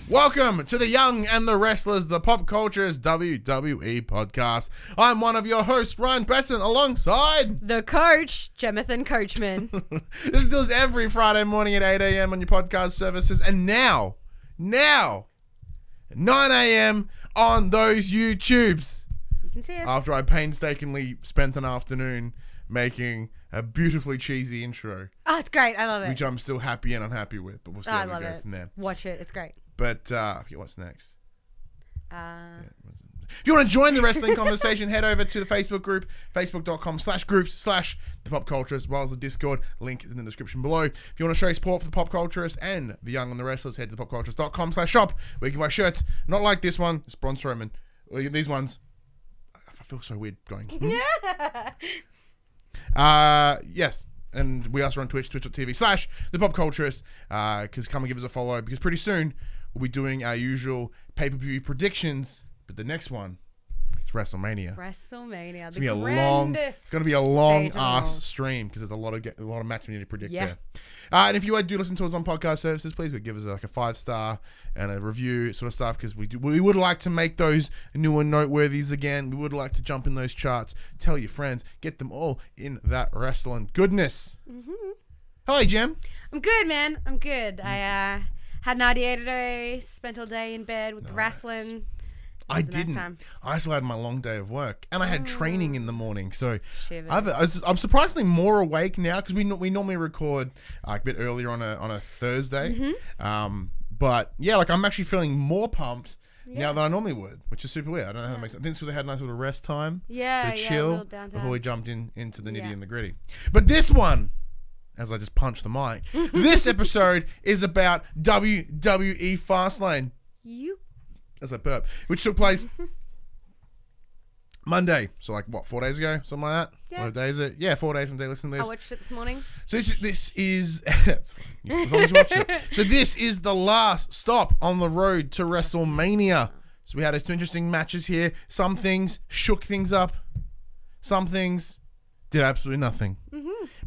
Welcome to the Young and the Restless, the Pop Culture's WWE podcast. I'm one of your hosts, Ryan Besson, alongside the coach, Jonathan Coachman. This is every Friday morning at 8 a.m. on your podcast services, and now, 9 a.m. on those YouTubes. You can see us. After I painstakingly spent an afternoon making a beautifully cheesy intro. Oh, it's great. I love it. Which I'm still happy and unhappy with, but we'll see how we go from there. Watch it. It's great. But I forget what's next. If you want to join the wrestling conversation, head over to the Facebook group, facebook.com/groups/the Pop Culture, as well as the Discord. Link is in the description below. If you want to show support for the Pop Culturists and the Young and the Restless, head to popculturist.com/shop, where you can buy shirts. Not like this one. It's Braun Strowman. These ones. I feel so weird going. Yes. And we also are on Twitch, twitch.tv/the Pop Culturist, because come and give us a follow, because pretty soon we'll be doing our usual pay-per-view predictions, but the next one is Wrestlemania. It's going to be a long ass stream, because there's a lot of matches we need to predict there. And if you do listen to us on podcast services, please give us like a 5-star and a review sort of stuff, because we would like to make those new and noteworthies again. We would like to jump in those charts, tell your friends, get them all in that wrestling goodness. Hello, Jem. I'm good, man. I'm good. I had an idea today, spent all day in bed with wrestling. I didn't. Nice. I also had my long day of work, and I had training in the morning. So I'm surprisingly more awake now, because we normally record a bit earlier on a Thursday. But yeah, like I'm actually feeling more pumped now than I normally would, which is super weird. I don't know how that makes sense. I think it's because I had a nice little rest time. Chill before we jumped into the nitty and the gritty. But this one, as I just punched the mic, this episode is about WWE Fastlane. As I burp, which took place Monday. So like what, 4 days ago? Something like that? Yeah. What day is it? Yeah, 4 days from day listening to this. I watched it this morning. So this is as long as you watch it. So this is the last stop on the road to WrestleMania. So we had some interesting matches here. Some things shook things up. Some things did absolutely nothing.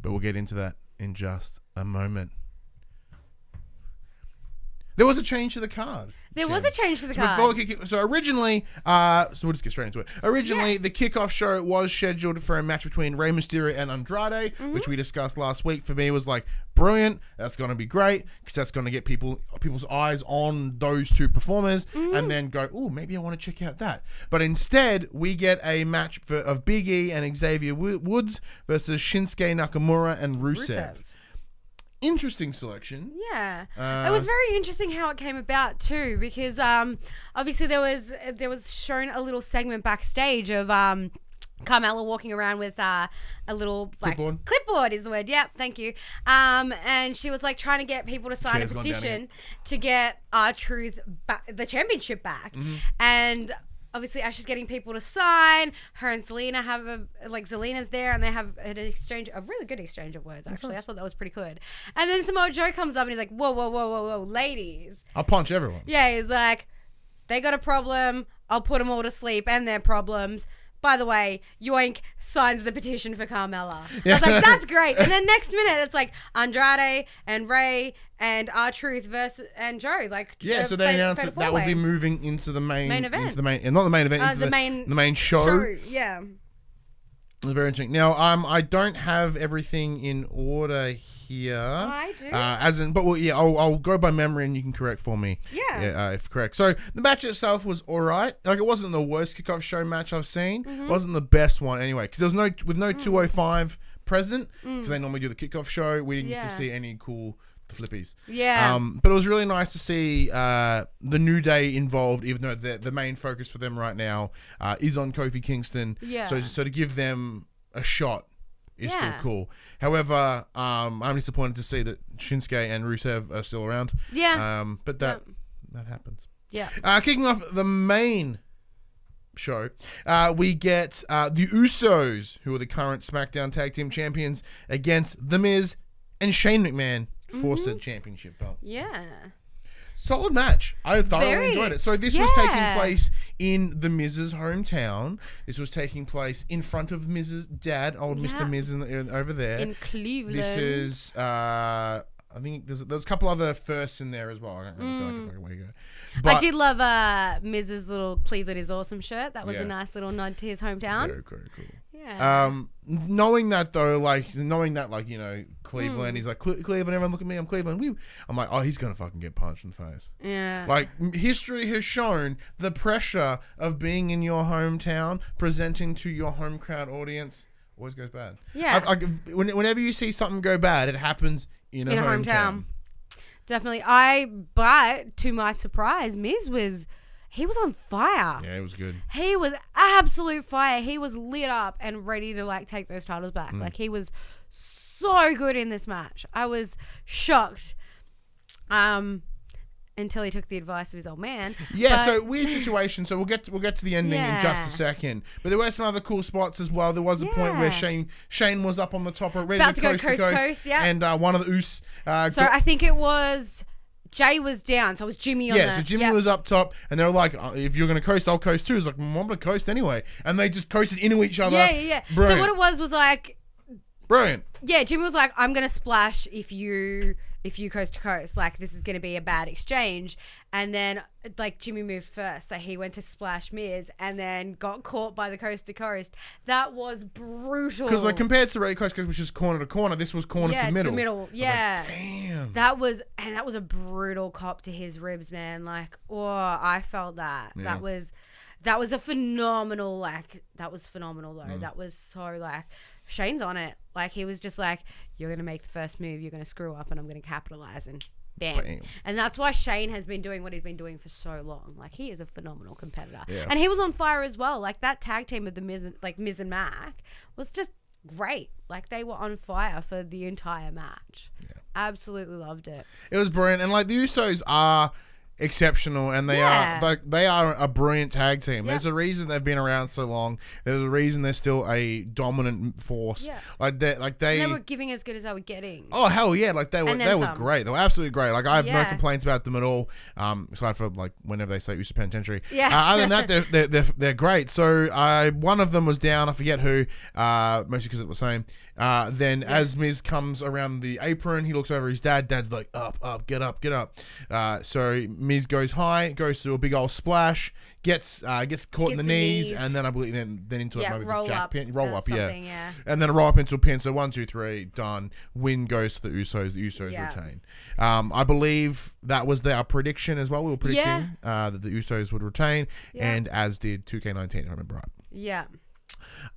But we'll get into that in just a moment. There was a change to the card. There was a change to the card. So originally, so we'll just get straight into it. Originally, the kickoff show was scheduled for a match between Rey Mysterio and Andrade, which we discussed last week. For me, it was like, brilliant. That's going to be great, because that's going to get people's eyes on those two performers, and then go, oh, maybe I want to check out that. But instead, we get a match of Big E and Xavier Woods versus Shinsuke Nakamura and Rusev. Interesting selection. Yeah. It was very interesting how it came about too, because obviously there was shown a little segment backstage of Carmella walking around with a little like clipboard is the word. Yeah, thank you. And she was like trying to get people to sign a petition to get R-Truth the championship back. And obviously, Ash is getting people to sign. Her and Zelina have Zelina's there, and they have a really good exchange of words, actually. I thought that was pretty good. And then Samoa Joe comes up and he's like, whoa, ladies. I'll punch everyone. Yeah, he's like, they got a problem. I'll put them all to sleep and their problems. By the way, Yoink signs the petition for Carmella. I was like, that's great. And then next minute, it's like Andrade and Ray and R-Truth versus and Joe. So they announced that would be moving into the main event. Into the main, not the main event, into the main show. Yeah. It was very interesting. Now, I don't have everything in order here. Oh, I do. I'll go by memory and you can correct for me. Yeah. If correct. So the match itself was all right. Like, it wasn't the worst kickoff show match I've seen. It wasn't the best one anyway, because there was no 205 present, because they normally do the kickoff show. We didn't get to see any cool flippies. Yeah. But it was really nice to see the New Day involved, even though the main focus for them right now is on Kofi Kingston. Yeah. So to give them a shot is still cool. However, I'm disappointed to see that Shinsuke and Rusev are still around. Yeah. But that happens. Yeah. Kicking off the main show, we get the Usos, who are the current SmackDown Tag Team Champions, against The Miz and Shane McMahon for said championship belt. Yeah. Solid match. I thoroughly enjoyed it. So this was taking place in the Miz's hometown. This was taking place in front of Miz's dad, old Mr. Miz over there. In Cleveland. This is I think there's a couple other firsts in there as well. I don't know where you go. But I did love Miz's little Cleveland is awesome shirt. That was a nice little nod to his hometown. Very cool. Yeah. Knowing that you know, Cleveland, he's like, Cleveland, everyone look at me, I'm Cleveland. I'm like, oh, he's gonna fucking get punched in the face. Yeah. Like, history has shown the pressure of being in your hometown, presenting to your home crowd audience, always goes bad. Yeah. Whenever you see something go bad, it happens in a hometown. Definitely. But to my surprise, Miz was on fire. Yeah, it was good. He was absolute fire. He was lit up and ready to like take those titles back. Like, he was so good in this match. I was shocked. Until he took the advice of his old man. Yeah, so weird situation. So we'll get to the ending in just a second. But there were some other cool spots as well. There was a point where Shane was up on the top, ready about to go coast to coast. Yeah, and one of the Usos. So I think it was Jay was down, so it was Jimmy on the... Yeah, so Jimmy was up top, and they were like, if you're going to coast, I'll coast too. It's like, I'm going to coast anyway. And they just coasted into each other. Yeah. Brilliant. So what it was like... Brilliant. Yeah, Jimmy was like, I'm going to splash if you coast to coast. Like, this is going to be a bad exchange. And then, like, Jimmy moved first. So he went to splash Miz and then got caught by the coast to coast. That was brutal. Because, like, compared to the coast, which is corner to corner, this was corner to middle. To middle. Yeah. Like, damn. That was a brutal cop to his ribs, man. Like, oh, I felt that. Yeah. That was a phenomenal, that was phenomenal, though. That was so, Shane's on it. Like, he was just like, you're going to make the first move, you're going to screw up, and I'm going to capitalize, and bam. And that's why Shane has been doing what he's been doing for so long. Like, he is a phenomenal competitor. Yeah. And he was on fire as well. Like, that tag team of the Miz and Mac was just great. Like, they were on fire for the entire match. Yeah. Absolutely loved it. It was brilliant. And, like, the Usos are... exceptional, and they are a brilliant tag team. There's a reason they've been around so long. There's a reason they're still a dominant force. They were giving as good as they were getting. Oh hell yeah! Like they were great. They were absolutely great. Like I have no complaints about them at all. Aside from like whenever they say Uso Penitentiary. Yeah. Other than that, they're great. So one of them was down. I forget who. Mostly because it's the same. Then as Miz comes around the apron, he looks over his dad. Dad's like, up, get up. So Miz goes high, goes through a big old splash, gets caught in the knees, and then I believe then into maybe the jack pin, roll up, and then a roll up into a pin. So 1, 2, 3, done. Win goes to the Usos. The Usos retain. I believe that was our prediction as well. We were predicting that the Usos would retain, and as did 2K19. If I remember right. Yeah.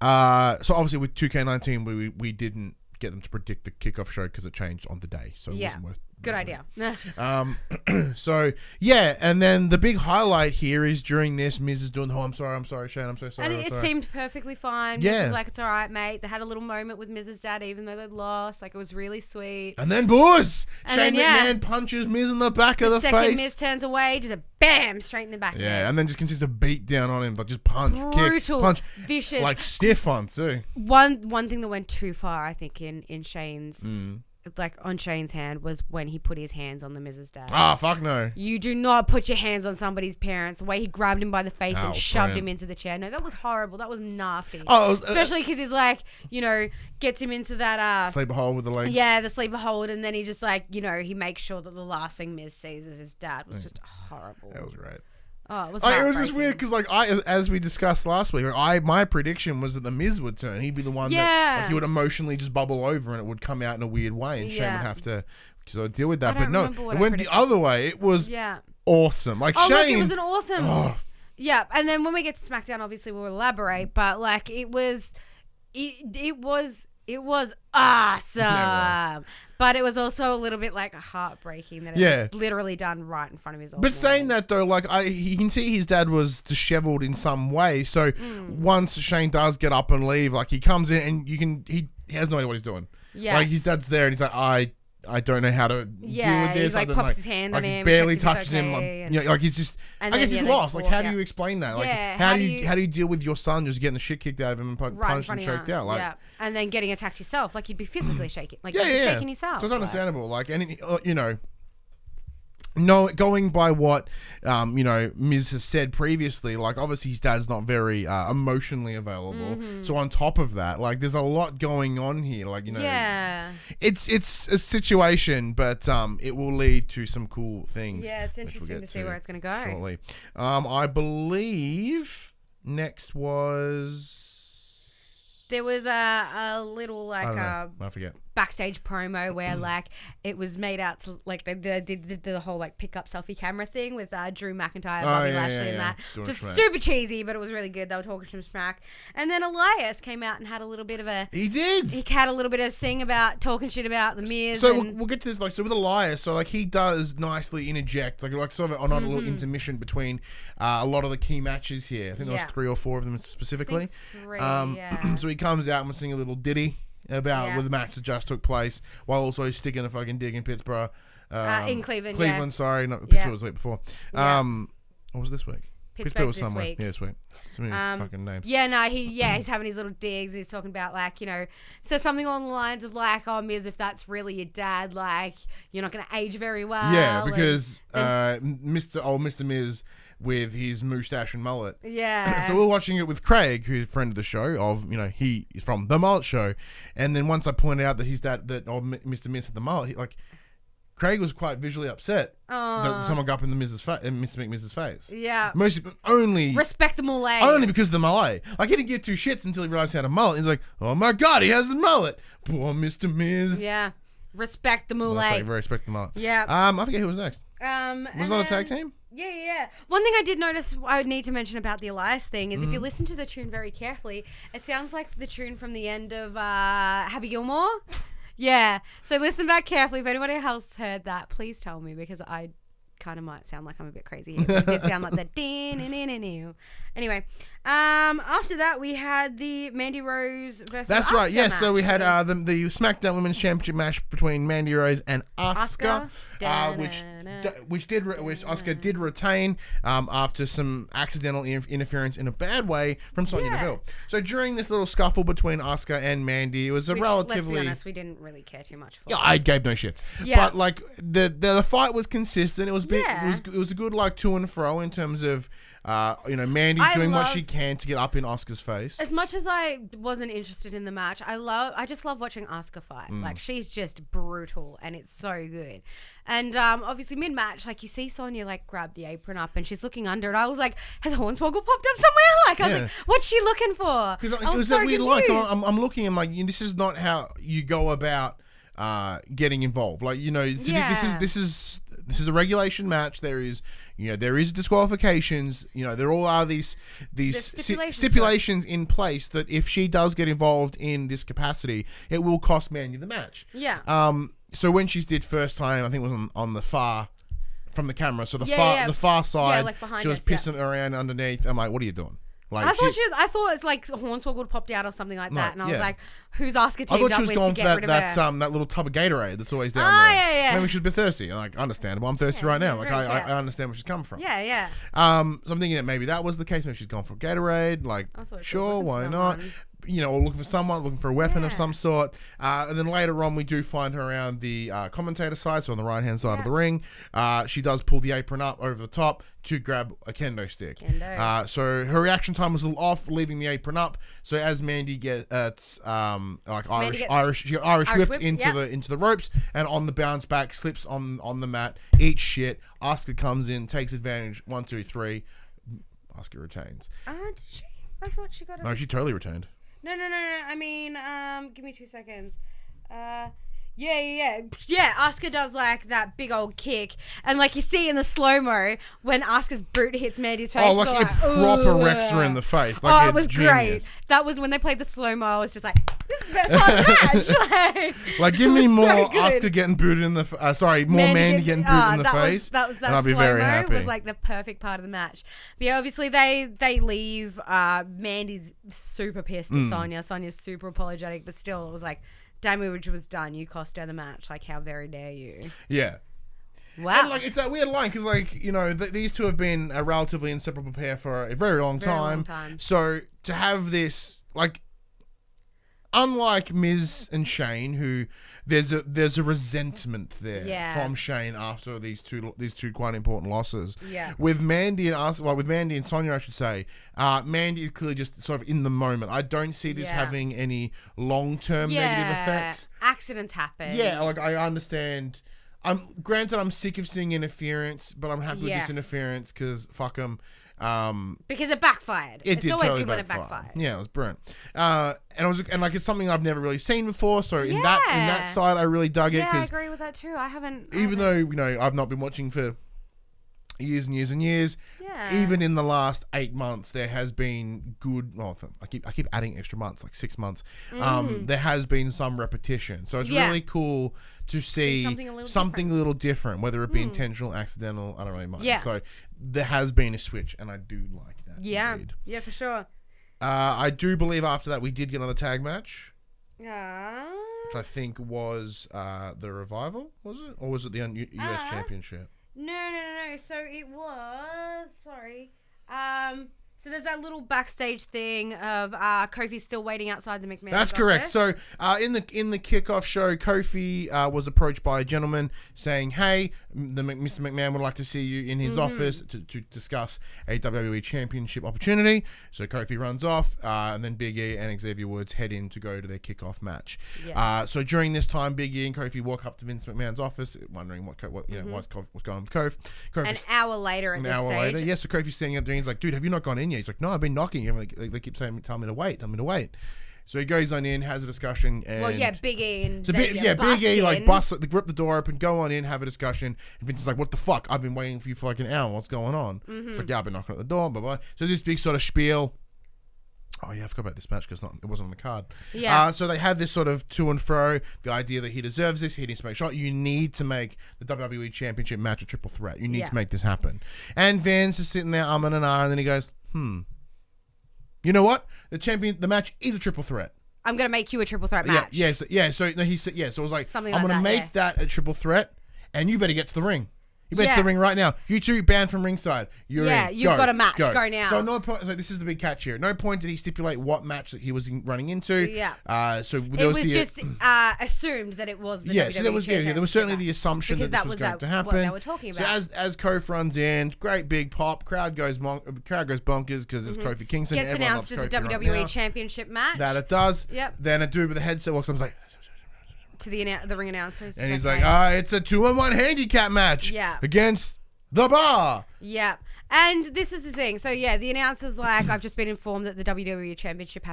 So obviously with 2K19, we didn't get them to predict the kickoff show because it changed on the day. So it wasn't worth. Good idea. So yeah, and then the big highlight here is during this, Miz is doing, I'm sorry, Shane, I'm so sorry. And it seemed perfectly fine. Miz was like, it's all right, mate. They had a little moment with Miz's dad, even though they'd lost. Like, it was really sweet. And then, boys, Shane McMahon punches Miz in the back of the face. Second Miz turns away, just a bam, straight in the back. Yeah, and then just continues to beat down on him, like just punch, brutal, kick, punch, vicious, like stiff ones too. One thing that went too far, I think, in Shane's. Like on Shane's hand was when he put his hands on the Miz's dad. Ah, fuck no. You do not put your hands on somebody's parents. The way he grabbed him by the face and shoved him into the chair. No, that was horrible. That was nasty. Especially because he's like, gets him into that... sleeper hold with the legs. Yeah, the sleeper hold. And then he just he makes sure that the last thing Miz sees is his dad. Was just horrible. That was right. Oh, it was just weird because, as we discussed last week, my prediction was that the Miz would turn. He'd be the one that he would emotionally just bubble over and it would come out in a weird way, and Shane would have to sort of deal with that. But no, it went the other way. It was awesome. Like Shane, it was an awesome. Oh. Yeah, and then when we get to SmackDown, obviously we'll elaborate. But it was awesome. Yeah, right. But it was also a little bit heartbreaking that it was literally done right in front of his old man. Saying that though, he can see his dad was disheveled in some way. So once Shane does get up and leave, he comes in and he has no idea what he's doing. Yeah. His dad's there and he's like, I don't know how to deal with this. He pops his hand on him, barely touches him. He's just. I guess he's lost. How do you explain that? How do you deal with your son just getting the shit kicked out of him and punched and choked out? And then getting attacked yourself. You'd be physically shaking. Shaking yourself. So it's understandable. No, going by what, Miz has said previously, like, obviously his dad's not very emotionally available. So on top of that, like, there's a lot going on here. Like, it's a situation, but it will lead to some cool things. Yeah, it's interesting to see where it's going to go. Shortly. I believe next was... There was a little, like, I forget. Backstage promo where like it was made out to like they did the whole like pick up selfie camera thing with Drew McIntyre, Bobby Lashley, and that just super cheesy, but it was really good. They were talking some smack, and then Elias came out and had a little bit of a he had a little bit of sing about talking shit about the Miz. So we'll get to this, like, so with Elias, so like he does nicely interject like sort of on a little intermission between a lot of the key matches here. I think there was 3 or 4 of them specifically. So he comes out and we're singing a little ditty about with the match that just took place, while also sticking a fucking dig in Pittsburgh. In Cleveland. Sorry, not Pittsburgh was the week before. What was this week? Pittsburgh was somewhere. Week. Yeah, this week. So many fucking names. Yeah, no, he's having his little digs. He's talking about like, says something along the lines of like, oh, Miz, if that's really your dad, like, you're not going to age very well. Yeah, because Mr. Miz with his moustache and mullet. Yeah. So we're watching it with Craig, who's a friend of the show, he is from The Mullet Show. And then once I pointed out that his dad, Mr. Miz had the mullet, Craig was quite visually upset that someone got up in Mr. McMiz's face. Yeah. Only... Respect the mullet. Only because of the mullet. Like, he didn't give 2 shits until he realized he had a mullet. He's like, oh my God, he has a mullet. Poor Mr. Miz. Yeah. Respect the mullet. Well, that's very respect the mullet. Yeah. I forget who was next. Was another tag team? Yeah. One thing I did notice I would need to mention about the Elias thing is if you listen to the tune very carefully, it sounds like the tune from the end of Happy Gilmore. Yeah. So listen back carefully. If anybody else heard that, please tell me, because I kind of might sound like I'm a bit crazy. It did sound like that. Anyway, after that we had the Mandy Rose versus That's Asuka right. Yes. match. So we had the SmackDown Women's Championship match between Mandy Rose and Asuka, which Asuka did retain after some accidental interference in a bad way from Sonya Deville. So during this little scuffle between Asuka and Mandy, it was relatively. Let's be honest, we didn't really care too much for. Yeah, I gave no shits. Yeah. But like the fight was consistent. It was it was a good like to and fro in terms of Mandy doing what she can to get up in Asuka's face. As much as I wasn't interested in the match, I just love watching Asuka fight. Like, she's just brutal and it's so good. And obviously mid-match, like, you see Sonya like grab the apron up and she's looking under it. I was like, has Hornswoggle popped up somewhere? Like, I was like, what's she looking for? Because it was that weird line. So I'm looking and like, this is not how you go about getting involved. Like, this is a regulation match. There is disqualifications. There all are these stipulations in place that if she does get involved in this capacity, it will cost Mandy the match. Yeah. So when she did first time, I think it was on the far from the camera. So the far side, like behind she was us, pissing around underneath. I'm like, what are you doing? Like, I thought it was like Hornswoggle popped out or something like that, and I was like, "Who's Asuka teamed up with to get rid of her?" That little tub of Gatorade that's always down there. Yeah. Maybe she's a bit thirsty. Like, understandable. I'm thirsty right now. Like, I understand where she's come from. Yeah. So I'm thinking that maybe that was the case. Maybe she's gone for Gatorade. Like, sure, why not? Or looking for someone, looking for a weapon of some sort. And then later on, we do find her around the commentator side, so on the right-hand side of the ring. She does pull the apron up over the top to grab a kendo stick. So her reaction time was a little off, leaving the apron up. So as Mandy gets Irish whipped into the ropes, and on the bounce back, slips on the mat, eats shit. Asuka comes in, takes advantage. 1, 2, 3. Asuka retains. Did she? I thought she got. No, she totally retained. No. I mean, give me 2 seconds. Yeah. Asuka does like that big old kick, and like you see in the slow mo when Asuka's boot hits Mandy's face. Oh, like it proper wrecks her in the face. Like, it was genius. Great. That was when they played the slow mo. I was just like, this is the best part of the match. Like give me more Asuka getting booted in the. Mandy getting booted in the face. That and I'll be very happy. Was like the perfect part of the match. But yeah, obviously they leave. Mandy's super pissed at Sonya. Sonya's super apologetic, but still, it was like, damage was done. You cost her the match. Like, how very dare you? Yeah. Wow. And like, it's that weird line because, like, these two have been a relatively inseparable pair for a very long time. So to have this, like, unlike Miz and Shane, who there's a resentment there from Shane after these two quite important losses. Yeah. With Mandy and Sonya, I should say, Mandy is clearly just sort of in the moment. I don't see this having any long-term negative effects. Accidents happen. Yeah, like I understand. Granted, I'm sick of seeing interference, but I'm happy with this interference because fuck them. Because it backfired. It's always totally good when it backfires. Yeah, it was brilliant. And it's something I've never really seen before. So in that side, I really dug it. Yeah, I agree with that too. Even though I've not been watching for years and years and years. Yeah. Even in the last 8 months, there has been good. Well, I keep adding extra months, like 6 months. There has been some repetition, so it's really cool to see something a little different, whether it be intentional, accidental. I don't really mind. Yeah. So there has been a switch, and I do like that. Yeah. Indeed. Yeah, for sure. I do believe after that we did get another tag match. Yeah. Which I think was the Revival, was it, or was it the US Championship? No. So it was. Sorry. So there's that little backstage thing of Kofi still waiting outside the McMahon. That's correct. So in the kickoff show, Kofi was approached by a gentleman saying, "Hey, Mr. McMahon would like to see you in his office to discuss a WWE Championship opportunity." So Kofi runs off, and then Big E and Xavier Woods head in to go to their kickoff match. Yes. So during this time, Big E and Kofi walk up to Vince McMahon's office, wondering what's going on with Kofi. An hour later at this stage. Yeah. So Kofi's standing up there. He's like, "Dude, have you not gone in?" He's like, "No, I've been knocking." They keep telling me to wait. So he goes on in, has a discussion, and Big E and Big E busts, they rip the door open, go on in, have a discussion, and Vince is like, "What the fuck? I've been waiting for you for like an hour. What's going on?" It's like, "Yeah, I've been knocking at the door, blah blah." So this big sort of spiel. Oh yeah, I forgot about this match because it wasn't on the card. Yeah. So they have this sort of to and fro, the idea that he deserves this, he needs to make sure. You need to make the WWE Championship match a triple threat. You need to make this happen. And Vince is sitting there umming and ahhing, and then he goes, "You know what? The match is a triple threat. I'm gonna make you a triple threat match." So he said, So it was like, something "I'm like gonna make that a triple threat, and you better get to the ring. You better to the ring right now. You two banned from ringside. You've got a match. Go now." So no point. So this is the big catch here. No point did he stipulate what match that he was running into. Yeah. So it was just assumed that it was the WWE so there was certainly the assumption that this was going to happen. What they were talking about. So as Kofi runs in, great big pop, crowd goes bonkers because it's Kofi Kingston. Gets announced as a WWE Championship match. That it does. Yep. Then a dude with a headset walks up and is like, to the ring announcers, and he's like, "It's a 2-on-1 handicap match against the Bar." Yeah. And this is the thing. So, the announcer's like, "I've just been informed that the WWE Championship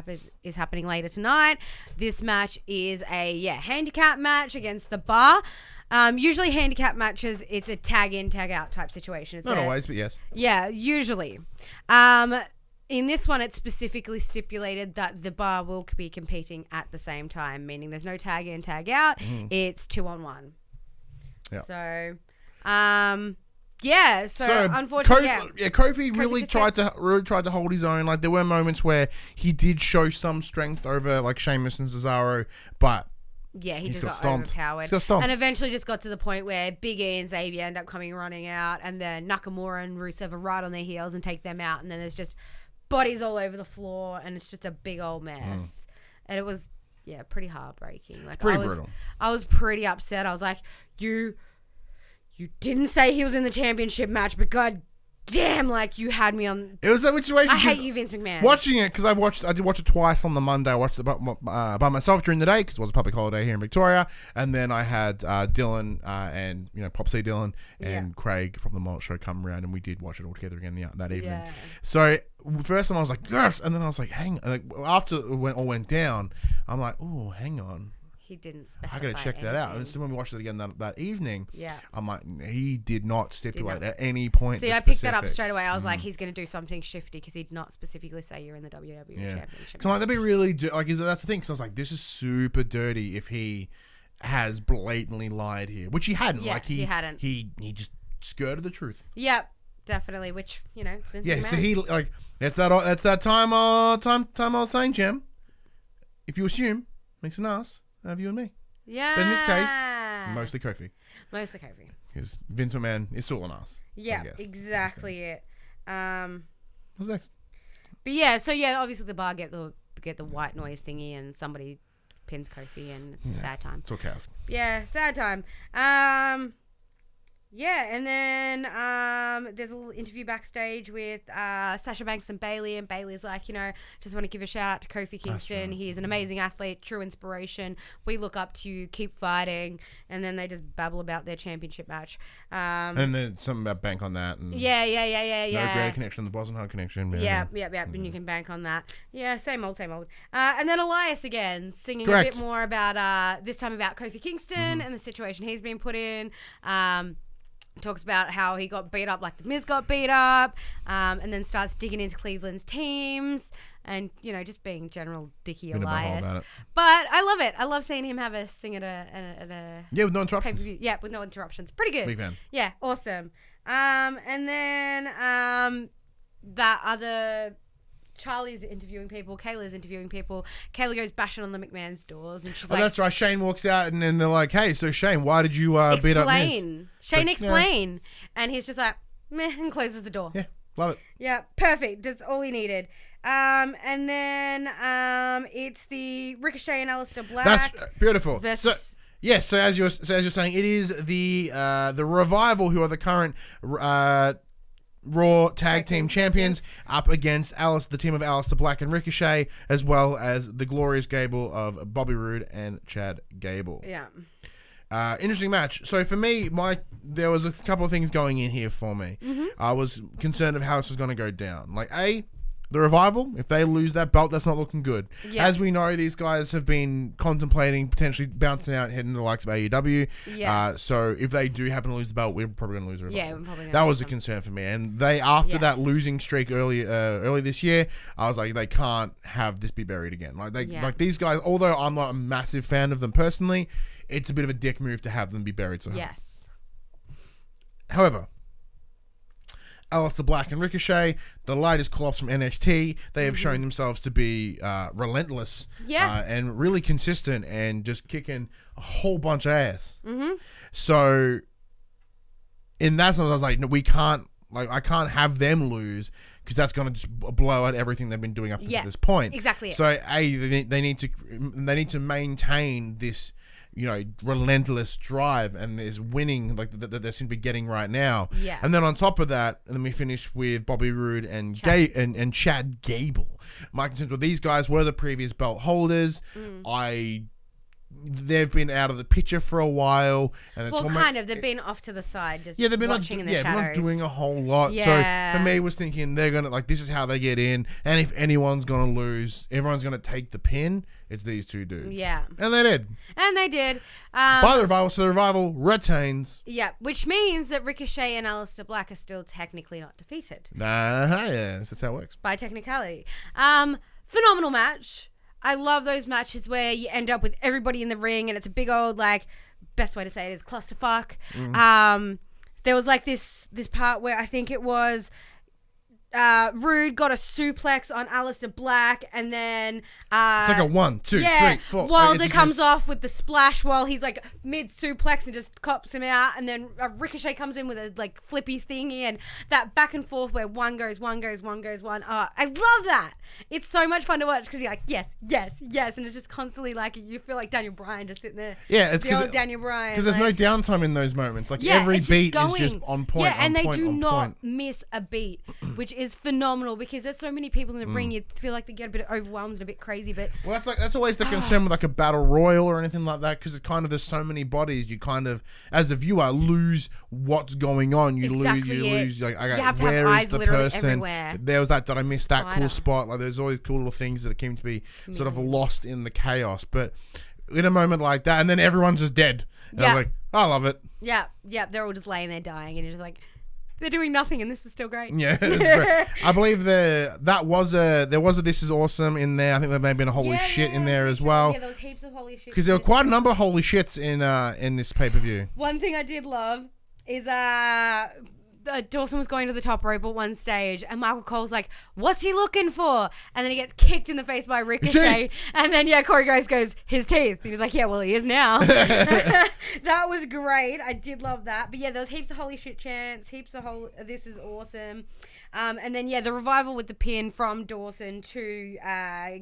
is happening later tonight. This match is a, handicap match against the Bar." Usually handicap matches, it's a tag in, tag out type situation. It's not always, but yes. Yeah, usually. In this one, it's specifically stipulated that the Bar will be competing at the same time, meaning there's no tag in, tag out. It's 2-on-1. Yeah. So, unfortunately, Kofi really tried to hold his own. Like there were moments where he did show some strength over like Sheamus and Cesaro, but he just got stomped. overpowered. He got stomped. And eventually just got to the point where Big E and Xavier end up running out, and then Nakamura and Rusev are right on their heels and take them out, and then there's just bodies all over the floor, and it's just a big old mess. And it was, pretty heartbreaking. Like brutal. I was pretty upset. I was like, you didn't say he was in the championship match, but god damn, like you had me on. It was that situation. I hate you, Vince McMahon. Watching it because I did watch it twice on the Monday. I watched it by myself during the day because it was a public holiday here in Victoria, and then I had Dylan and PopC Dylan and Craig from the Mullet Show come around, and we did watch it all together again that evening. Yeah. So first time I was like yes, and then I was like after it all went down, I'm like, oh, hang on. He didn't specify. I gotta check that out. And so when we watched it again that evening, I'm like, he did not stipulate at any point. See, I picked that up straight away. I was like, he's gonna do something shifty because he did not specifically say you're in the WWE Championship. So like, that'd be really that's the thing. Because I was like, this is super dirty if he has blatantly lied here, which he hadn't. Yeah, like he hadn't. He just skirted the truth. Yep, definitely. Which it's Vince so McMahon. he like that's that time I was saying, Jem. If you assume, makes an ass. Have you and me. Yeah. But in this case, mostly Kofi. Because Vince McMahon is still an ass. Yeah, exactly it. What's next? But so obviously the Bar get the white noise thingy, and somebody pins Kofi, and it's a sad time. It's all chaos. Yeah, sad time. Yeah, and then there's a little interview backstage with Sasha Banks and Bayley's like, just want to give a shout out to Kofi Kingston. Right. He is an amazing athlete, true inspiration. We look up to you, keep fighting. And then they just babble about their championship match. And then something about bank on that. And yeah. No greater connection, the Boston Hard connection. Yeah. And you can bank on that. Yeah, same old. And then Elias again, singing a bit more about, this time about Kofi Kingston and the situation he's been put in. Talks about how he got beat up like the Miz got beat up, and then starts digging into Cleveland's teams and, just being general Dickie Elias. But I love it. I love seeing him have a sing at a yeah, with no interruptions. Pay-per-view. Yeah, with no interruptions. Pretty good. Big fan. Yeah, awesome. And then that other... Charlie's interviewing people. Kayla's interviewing people. Kayla goes bashing on the McMahon's doors, and she's like, that's right. Shane walks out, and then they're like, "Hey, so Shane, why did you beat up Miz?" Shane, explain. And he's just like, meh, and closes the door. Yeah, love it. Yeah, perfect. That's all he needed. And then it's the Ricochet and Aleister Black. That's beautiful. So as you're saying, it is the Revival, who are the current Raw Tag Team Champions, up against the team of Aleister Black and Ricochet, as well as the Glorious Gable of Bobby Roode and Chad Gable. Yeah. Interesting match. So for me, there was a couple of things going in here for me. Mm-hmm. I was concerned of how this was going to go down. Like, the Revival, if they lose that belt, that's not looking good. Yeah. As we know, these guys have been contemplating potentially bouncing out, heading to the likes of AEW. Yes. So if they do happen to lose the belt, we're probably going to lose the Revival. Yeah, we're probably going to That was a concern for me. And after that losing streak early this year, I was like, they can't have this be buried again. Like these guys, although I'm not a massive fan of them personally, it's a bit of a dick move to have them be buried so hard. Yes. However, Aleister Black and Ricochet, the latest call-ups from NXT, they have shown themselves to be relentless and really consistent and just kicking a whole bunch of ass. Mm-hmm. So, in that sense, I was like, no, I can't have them lose because that's going to just blow out everything they've been doing up to this point. Exactly. So, they need to maintain this, relentless drive and this winning that they seem to be getting right now. Yeah. And then on top of that, and then we finish with Bobby Roode and Chad Gable. My concerns were these guys were the previous belt holders. They've been out of the picture for a while, and it's they've been off to the side, just they've been watching in the shadows. They're not doing a whole lot. Yeah. So for me, I was thinking they're gonna this is how they get in, and if anyone's gonna lose, everyone's gonna take the pin. It's these two dudes. Yeah, and they did. By the Revival, so the Revival retains. Yeah, which means that Ricochet and Aleister Black are still technically not defeated. Yes, that's how it works. By technicality, phenomenal match. I love those matches where you end up with everybody in the ring and it's a big old, best way to say it is clusterfuck. There was this part where I think it was Roode got a suplex on Aleister Black, and then it's like a 1, 2, 3, 4. Wilder comes off with the splash while he's mid suplex and just cops him out, and then Ricochet comes in with a flippy thingy, and that back and forth where one goes one. I love that. It's so much fun to watch because you're like yes, and it's just constantly you feel like Daniel Bryan just sitting there. Yeah, it's because Daniel Bryan, because there's no downtime in those moments. Every beat is just on point. Yeah, and they do not miss a beat, which is phenomenal because there's so many people in the ring. You feel like they get a bit overwhelmed and a bit crazy, but that's always the concern with a battle royal or anything like that, because there's so many bodies, you as a viewer lose what's going on. You lose you have to have eyes literally everywhere. There was that I missed that cool spot. There's always cool little things that came to be sort of lost in the chaos, but in a moment like that, and then everyone's just dead. And I'm like, I love it. Yeah, they're all just laying there dying, and you're just like, they're doing nothing, and this is still great. Yeah, it's great. I believe there was a This Is Awesome in there. I think there may have been a Holy Shit in there as well. Yeah, there was heaps of Holy Shit. Because there were quite a number of Holy Shits in this pay-per-view. One thing I did love is Dawson was going to the top rope at one stage, and Michael Cole's like, "What's he looking for?" And then he gets kicked in the face by Ricochet, and then Corey Graves goes, "His teeth." He was like, "Yeah, well, he is now." That was great. I did love that. But yeah, there was heaps of holy shit chants, heaps of this is awesome. And then the revival with the pin from Dawson to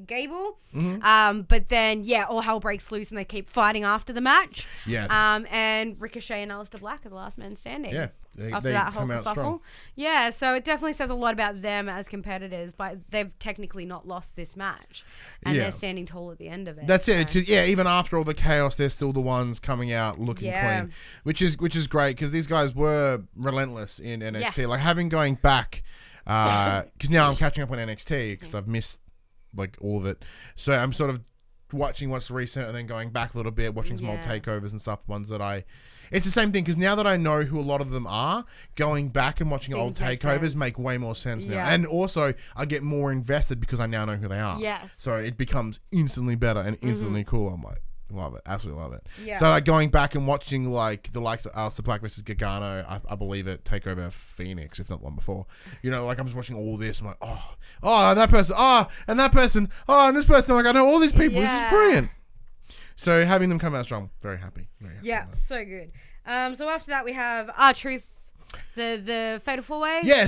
Gable. But then all hell breaks loose and they keep fighting after the match. Yes. And Ricochet and Aleister Black are the last men standing. Yeah. After that whole kerfuffle. Yeah, so it definitely says a lot about them as competitors, but they've technically not lost this match. And they're standing tall at the end of it. That's it. Even after all the chaos, they're still the ones coming out looking clean. Which is great, because these guys were relentless in NXT. Like, having going back, because now I'm catching up on NXT, because I've missed like all of it. So I'm sort of watching what's recent and then going back a little bit, watching some old takeovers and stuff, ones that it's the same thing, because now that I know who a lot of them are, going back and watching old takeovers make way more sense now. And also, I get more invested because I now know who they are. Yes. So it becomes instantly better and instantly cool. I'm like, love it. Absolutely love it. Yeah. So like going back and watching like the likes of Aleister Black versus Gargano, I believe it, Takeover Phoenix, if not one before. Like I'm just watching all this. I'm like, and that person, and that person, and this person. Like, I know all these people. This is brilliant. So having them come out strong, very happy. Yeah, so good. So after that we have R-Truth, the Fatal 4-Way.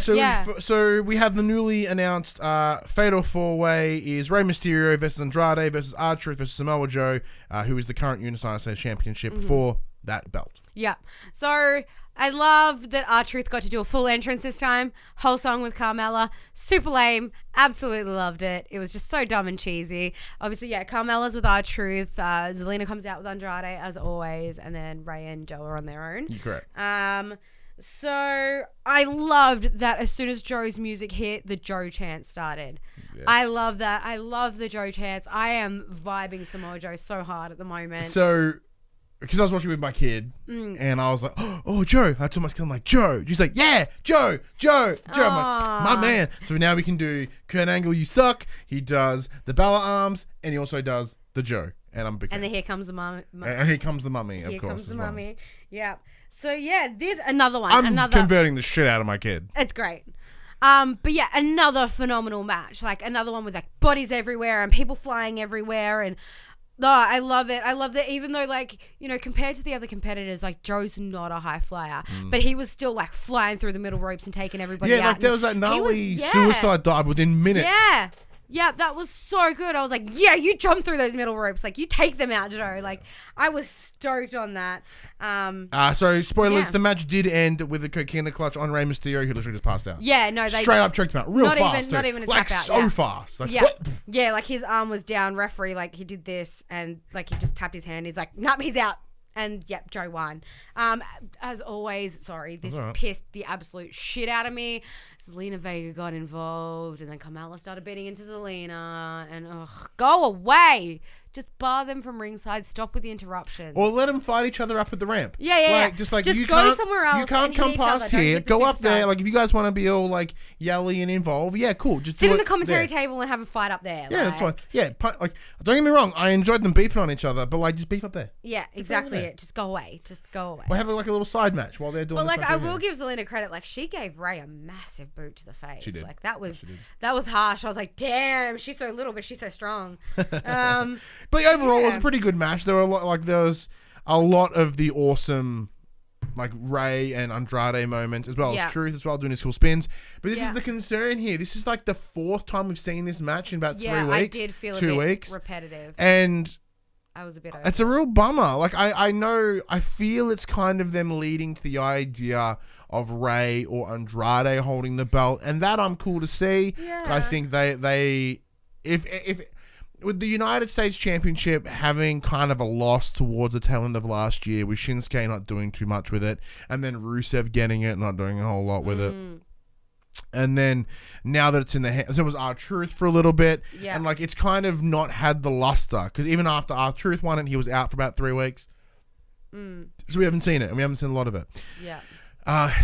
So we have the newly announced Fatal 4-Way is Rey Mysterio versus Andrade versus R-Truth versus Samoa Joe, who is the current United States Championship for that belt. Yeah. So I love that R-Truth got to do a full entrance this time. Whole song with Carmella. Super lame. Absolutely loved it. It was just so dumb and cheesy. Obviously, Carmella's with R-Truth. Zelina comes out with Andrade, as always. And then Rey and Joe are on their own. You're correct. So I loved that as soon as Joe's music hit, the Joe chant started. Yeah. I love that. I love the Joe chants. I am vibing Samoa Joe so hard at the moment. So... because I was watching with my kid, and I was like, "Oh, Joe!" I told my kid, "I'm like, Joe." She's like, "Yeah, Joe." I'm like, "My man." So now we can do Kurt Angle, you suck. He does the Bella arms, and he also does the Joe. And I'm big. And then here comes the mummy. And here comes the mummy, of course. Here comes the mummy. Yeah. So there's another one. I'm converting the shit out of my kid. It's great. But another phenomenal match. Like another one with like bodies everywhere and people flying everywhere and. No, I love it. I love that even though, like, compared to the other competitors, like, Joe's not a high flyer, but he was still, like, flying through the middle ropes and taking everybody out. Yeah, like, there was that gnarly suicide dive within minutes. Yeah. Yeah, that was so good. I was like, yeah, you jump through those middle ropes. Like, you take them out, Joe. Like, I was stoked on that. So, spoilers, the match did end with a coquina clutch on Rey Mysterio, who literally just passed out. Yeah, no, they... straight up choked him out. Real fast, not even a like, tap out. so fast. Like, yeah, like, his arm was down. Referee, like, he did this, and, like, he just tapped his hand. He's like, nope, he's out. And Joe won. As always, this pissed the absolute shit out of me. Zelina Vega got involved, and then Carmella started beating into Zelina, and go away. Just bar them from ringside. Stop with the interruptions. Or let them fight each other up at the ramp. Yeah. Just like just you go somewhere else. You can't come past here. Go up there. Like if you guys want to be all like yelly and involved, cool. Just sit in the commentary table and have a fight up there. Yeah, that's fine. Yeah, like don't get me wrong. I enjoyed them beefing on each other, but like just beef up there. Yeah, exactly. Just go away. Or have like a little side match while they're doing. But like I will give Zelina credit. Like she gave Rey a massive boot to the face. She did. Like that was harsh. I was like, damn, she's so little, but she's so strong. But overall, it was a pretty good match. There was a lot of the awesome, like Rey and Andrade moments, as well as Truth, as well, doing his cool spins. But this is the concern here. This is like the fourth time we've seen this match in about 3 weeks. I did feel 2 a bit weeks. repetitive. And I was a bit. It's a real bummer. Like I feel it's kind of them leading to the idea of Rey or Andrade holding the belt, and that I'm cool to see. Yeah. I think they if with the United States Championship having kind of a loss towards the tail end of last year, with Shinsuke not doing too much with it, and then Rusev getting it, not doing a whole lot with it. And then now that it's in the hands, so it was R-Truth for a little bit, and like it's kind of not had the luster, because even after R-Truth won it, he was out for about 3 weeks. So we haven't seen it, and we haven't seen a lot of it.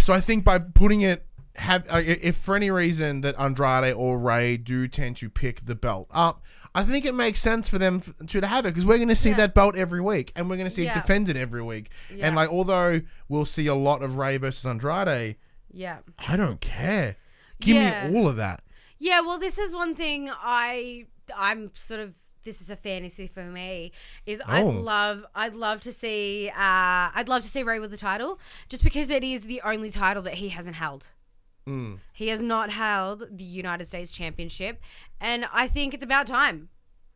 So I think by putting it, if for any reason that Andrade or Rey do tend to pick the belt up, I think it makes sense for them to have it, because we're going to see that belt every week, and we're going to see it defended every week. And like, although we'll see a lot of Rey versus Andrade, Yeah. I don't care. Give me all of that. Yeah, well, this is one thing I'm sort of, this is a fantasy for me, is I'd love to see Ray with the title, just because it is the only title that he hasn't held. He has not held the United States Championship, and I think it's about time.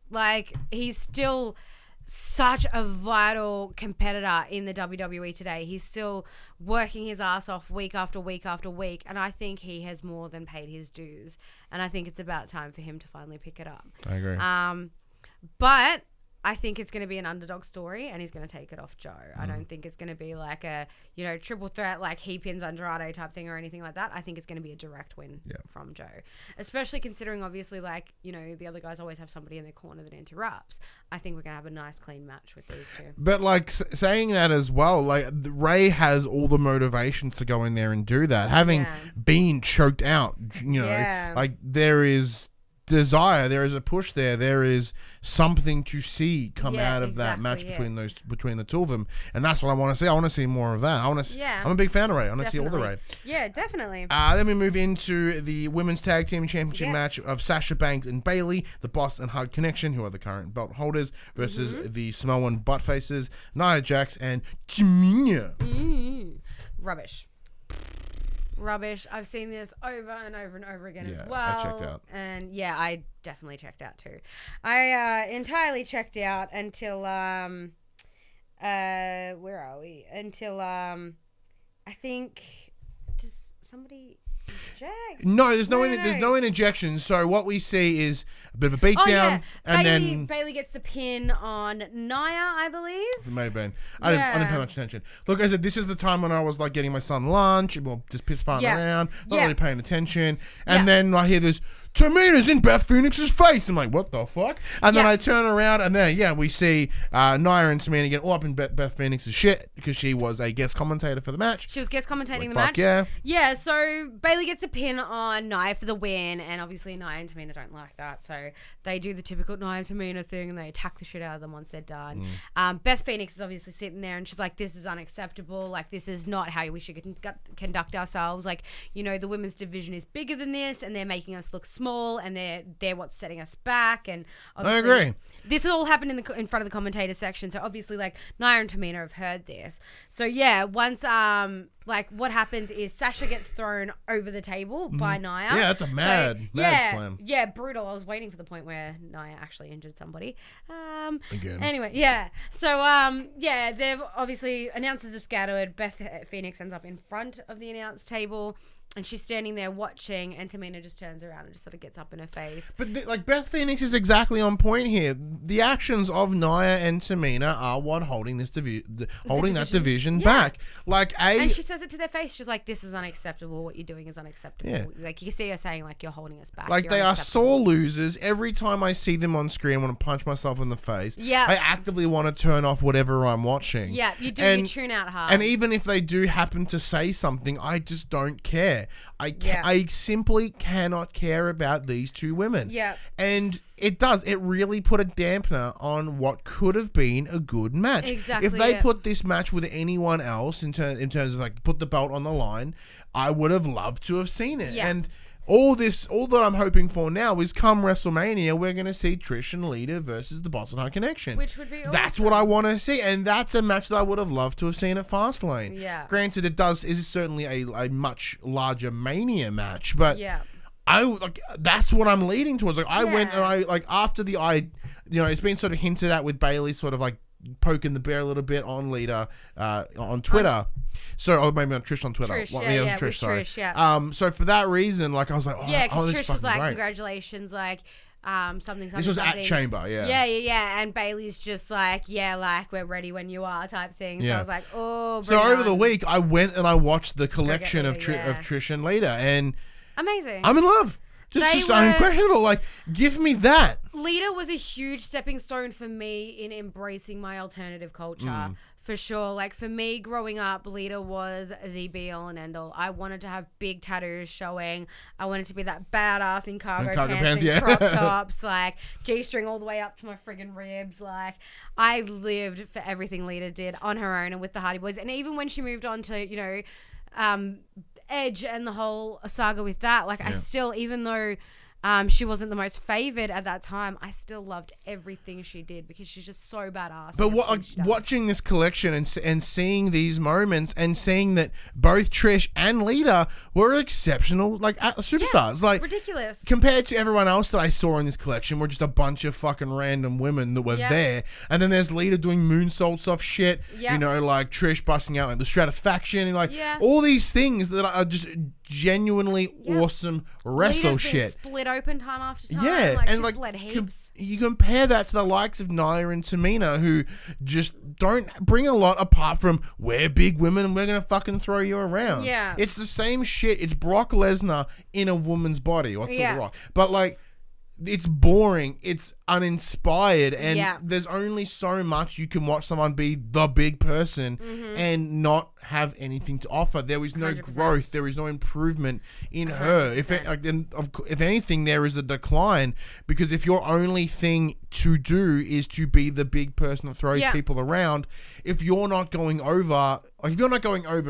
Like, he's still such a vital competitor in the WWE today. He's still working his ass off week after week after week, and I think he has more than paid his dues, and I think it's about time for him to finally pick it up. I agree. But I think it's going to be an underdog story, and he's going to take it off Joe. I don't think it's going to be like a, triple threat, like he pins Andrade type thing or anything like that. I think it's going to be a direct win from Joe, especially considering, obviously, like, the other guys always have somebody in their corner that interrupts. I think we're going to have a nice, clean match with these two. But, like, saying that as well, like, Ray has all the motivations to go in there and do that. Having been choked out, like, there is desire, there is a push there is something to see come out of that match between the two of them, and that's what I want to see. I want to see more of that. I'm a big fan of Ray. I want to see all the Ray. Yeah, definitely. Then we move into the women's tag team championship match of Sasha Banks and Bayley, the Boss and Hug Connection, who are the current belt holders, versus the Samoan butt faces, Nia Jax and Tamina. Rubbish. I've seen this over and over and over again as well. I checked out. And I definitely checked out too. I entirely checked out until where are we? Until I think, does somebody inject? No, there's no interjection. So what we see is a bit of a beatdown, and then Bayley gets the pin on Nia, I believe. It may have been. I didn't pay much attention. Look, I said this is the time when I was like getting my son lunch, well, just piss farting around, not really paying attention, and then I hear this, Tamina's in Beth Phoenix's face. I'm like, what the fuck? And then I turn around, and then we see Nia and Tamina get all up in Beth Phoenix's shit because she was a guest commentator for the match. She was guest commentating the match. Yeah. So Bayley gets a pin on Nia for the win, and obviously Nia and Tamina don't like that, so they do the typical Nia and Tamina thing, and they attack the shit out of them once they're done. Beth Phoenix is obviously sitting there, and she's like, "This is unacceptable. Like, this is not how we should conduct ourselves. Like, the women's division is bigger than this, and they're making us look small, and they're what's setting us back." And I agree. This has all happened in front of the commentator section, so obviously, like, Nia and Tamina have heard this. So once what happens is Sasha gets thrown over the table by Nia. Yeah, that's a mad slam. Yeah, brutal. I was waiting for the point where Nia actually injured somebody. Again. Anyway, so they've obviously, announcers have scattered. Beth Phoenix ends up in front of the announce table, and she's standing there watching, and Tamina just turns around and just sort of gets up in her face. But Beth Phoenix is exactly on point here. The actions of Nia and Tamina are what holding this that division back. And she says it to their face. She's like, "This is unacceptable. What you're doing is unacceptable." Yeah. Like, you see her saying, like, "You're holding us back." Like, they are sore losers. Every time I see them on screen, I want to punch myself in the face. Yeah. I actively want to turn off whatever I'm watching. Yeah, you do. You tune out hard. And even if they do happen to say something, I just don't care. I simply cannot care about these two women. Yeah. And it really put a dampener on what could have been a good match. Exactly. If they put this match with anyone else in terms of, like, put the belt on the line, I would have loved to have seen it. Yeah. And all that I'm hoping for now is come WrestleMania, we're going to see Trish and Lita versus the Boss and Hug Connection. Which would be awesome. That's what I want to see. And that's a match that I would have loved to have seen at Fastlane. Yeah. Granted, is certainly a much larger Mania match, but that's what I'm leading towards. Like, I went and after it's been sort of hinted at with Bayley sort of like poking the bear a little bit on Lita on Twitter. Or maybe on Trish on Twitter. Trish, Trish, sorry. Trish, so for that reason, like, I was like, because this Trish was like, great. Congratulations, like, something. This was at Chamber, and Bayley's just like, like, we're ready when you are type thing. So I was like, oh. So over the week, I went and I watched the collection of Trish and Lita, and amazing. I'm in love. Just incredible. Like, give me that. Lita was a huge stepping stone for me in embracing my alternative culture. For sure. Like, for me, growing up, Lita was the be-all and end-all. I wanted to have big tattoos showing. I wanted to be that badass in cargo pants and crop tops, like, G-string all the way up to my friggin' ribs. Like, I lived for everything Lita did on her own and with the Hardy Boys. And even when she moved on to, Edge and the whole saga with that. Like, I still, even though she wasn't the most favored at that time, I still loved everything she did because she's just so badass. But watching this collection and seeing these moments and seeing that both Trish and Lita were exceptional, like superstars, like ridiculous compared to everyone else that I saw in this collection, were just a bunch of fucking random women that were there. And then there's Lita doing moonsaults off shit, you know, like Trish busting out like the Stratisfaction and like all these things that are just genuinely awesome wrestle Lita's shit. Split open time after time. Yeah, like, and like bled heaps. you compare that to the likes of Nia and Tamina, who just don't bring a lot apart from we're big women and we're gonna fucking throw you around. Yeah, it's the same shit. It's Brock Lesnar in a woman's body. What's the Rock? But like, it's boring, it's uninspired, and there's only so much you can watch someone be the big person and not have anything to offer. There is no 100%. Growth, there is no improvement in 100%. Her. If anything, there is a decline, because if your only thing to do is to be the big person that throws people around, if you're not going over,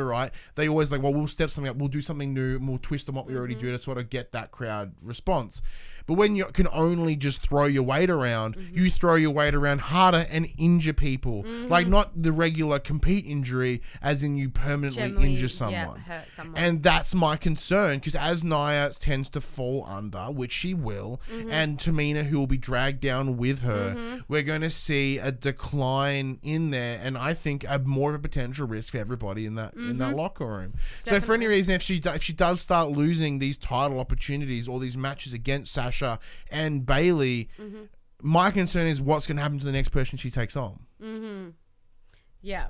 right, they always like, well, we'll step something up, we'll do something new, and we'll twist on what we already do to sort of get that crowd response. But when you can only just throw your weight around, you throw your weight around harder and injure people. Like, not the regular compete injury, as in you permanently injure someone. Hurt someone. And that's my concern, because as Nia tends to fall under, which she will, and Tamina, who will be dragged down with her, we're going to see a decline in there, and I think more of a potential risk for everybody in that locker room. Definitely. So for any reason, if she does start losing these title opportunities or these matches against Sasha and Bayley, my concern is what's going to happen to the next person she takes on. Yeah.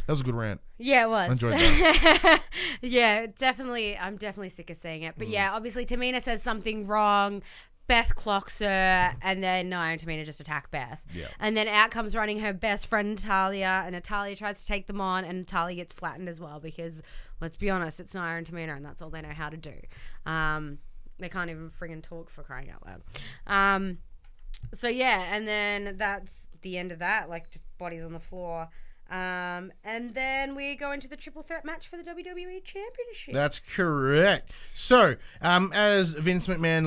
That was a good rant. Yeah, it was. I enjoyed that. Yeah, definitely. I'm definitely sick of seeing it. But yeah, obviously Tamina says something wrong. Beth clocks her, and then Nia and Tamina just attack Beth. Yeah. And then out comes running her best friend Natalia, and Natalia tries to take them on, and Natalia gets flattened as well because, let's be honest, it's Nia and Tamina, and that's all they know how to do. They can't even friggin' talk, for crying out loud. So yeah, and then that's the end of that, like just bodies on the floor. And then we go into the triple threat match for the WWE Championship. That's correct. So, as Vince McMahon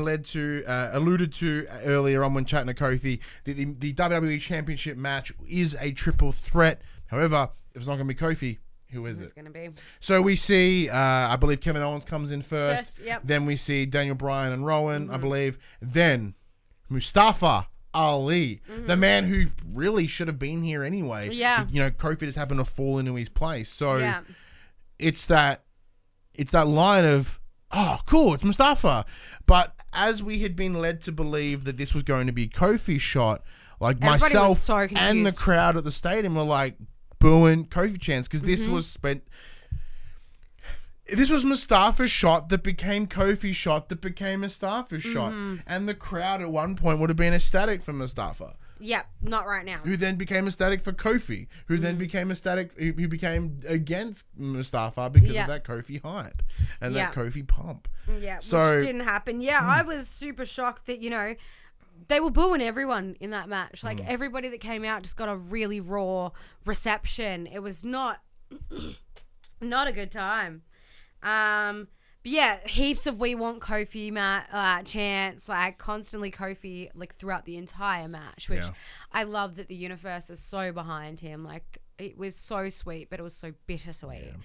alluded to earlier on when chatting to Kofi, the WWE Championship match is a triple threat. However, if it's not going to be Kofi, who is It's going to be. So we see, I believe Kevin Owens comes in first. Yep. Then we see Daniel Bryan and Rowan, I believe. Then Mustafa Ali, the man who really should have been here anyway. Yeah. You know, Kofi just happened to fall into his place. So it's that line of, oh, cool, it's Mustafa. But as we had been led to believe that this was going to be Kofi's shot, like everybody myself and the crowd at the stadium were like booing Kofi chants, because this was spent. This was Mustafa's shot that became Kofi's shot that became Mustafa's shot. And the crowd at one point would have been ecstatic for Mustafa. Yep, not right now. Who then became ecstatic for Kofi. Who then became ecstatic, who became against Mustafa because of that Kofi hype and that Kofi pump. Yeah, so, which didn't happen. Yeah, I was super shocked that, you know, they were booing everyone in that match. Like, everybody that came out just got a really raw reception. It was not a good time. But yeah, heaps of "We Want Kofi" chants, like constantly Kofi, like throughout the entire match, which I love that the universe is so behind him. Like, it was so sweet, but it was so bittersweet.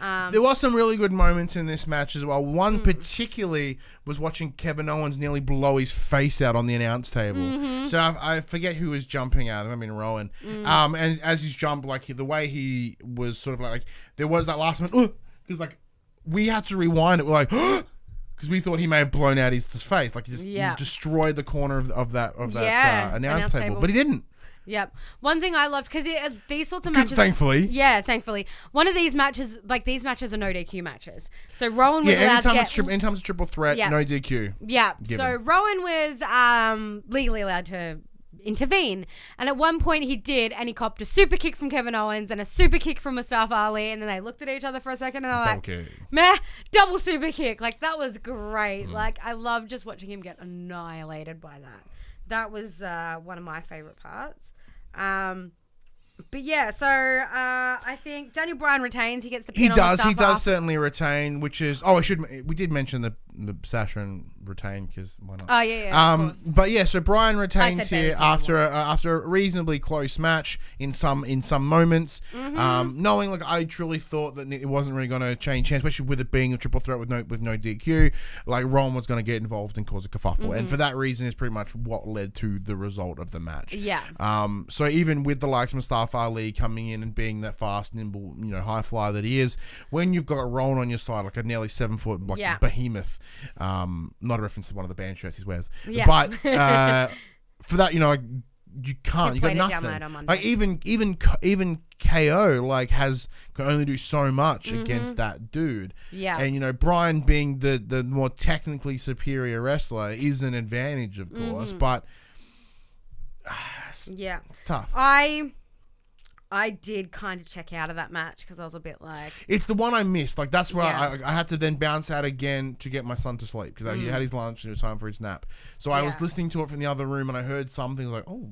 There was some really good moments in this match as well. One particularly was watching Kevin Owens nearly blow his face out on the announce table. So I forget who was jumping out. I mean, Rowan. And as he's jumped, like the way he was sort of like there was that last moment, because like we had to rewind it. We're like, because we thought he may have blown out his face, like he just destroyed the corner of that announce table, but he didn't. Yep. One thing I loved, because these sorts of matches... Thankfully. Yeah, thankfully. One of these matches, like these matches are no DQ matches. So Rowan was allowed to get... anytime it's triple threat, no DQ. Yeah. So Rowan was legally allowed to intervene. And at one point he did, and he copped a super kick from Kevin Owens and a super kick from Mustafa Ali, and then they looked at each other for a second and they're like, meh, double super kick. Like, that was great. Like, I love just watching him get annihilated by that. That was one of my favorite parts. But yeah, so I think Daniel Bryan retains. He gets the pin on He Mustafa. does certainly retain, which is... Oh, we did mention the Sasha and retain, because why not? Oh, yeah, of course. But yeah, so Bryan retains here after a reasonably close match in some moments. Mm-hmm. Knowing, like, I truly thought that it wasn't really going to change, especially with it being a triple threat with no DQ. Like, Roman was going to get involved and cause a kerfuffle. And for that reason is pretty much what led to the result of the match. Yeah. So even with the likes of Mustafa Ali coming in and being that fast, nimble, high flyer that he is, when you've got Rowan on your side, like a nearly 7 foot behemoth, not a reference to one of the band shirts he wears, but for that, you can't, you got nothing. Like even KO can only do so much against that dude. Yeah. And Bryan being the more technically superior wrestler is an advantage, of course, but it's tough. I did kind of check out of that match because I was a bit like... It's the one I missed. Like, that's where I had to then bounce out again to get my son to sleep because he had his lunch and it was time for his nap. So I was listening to it from the other room and I heard something like, oh.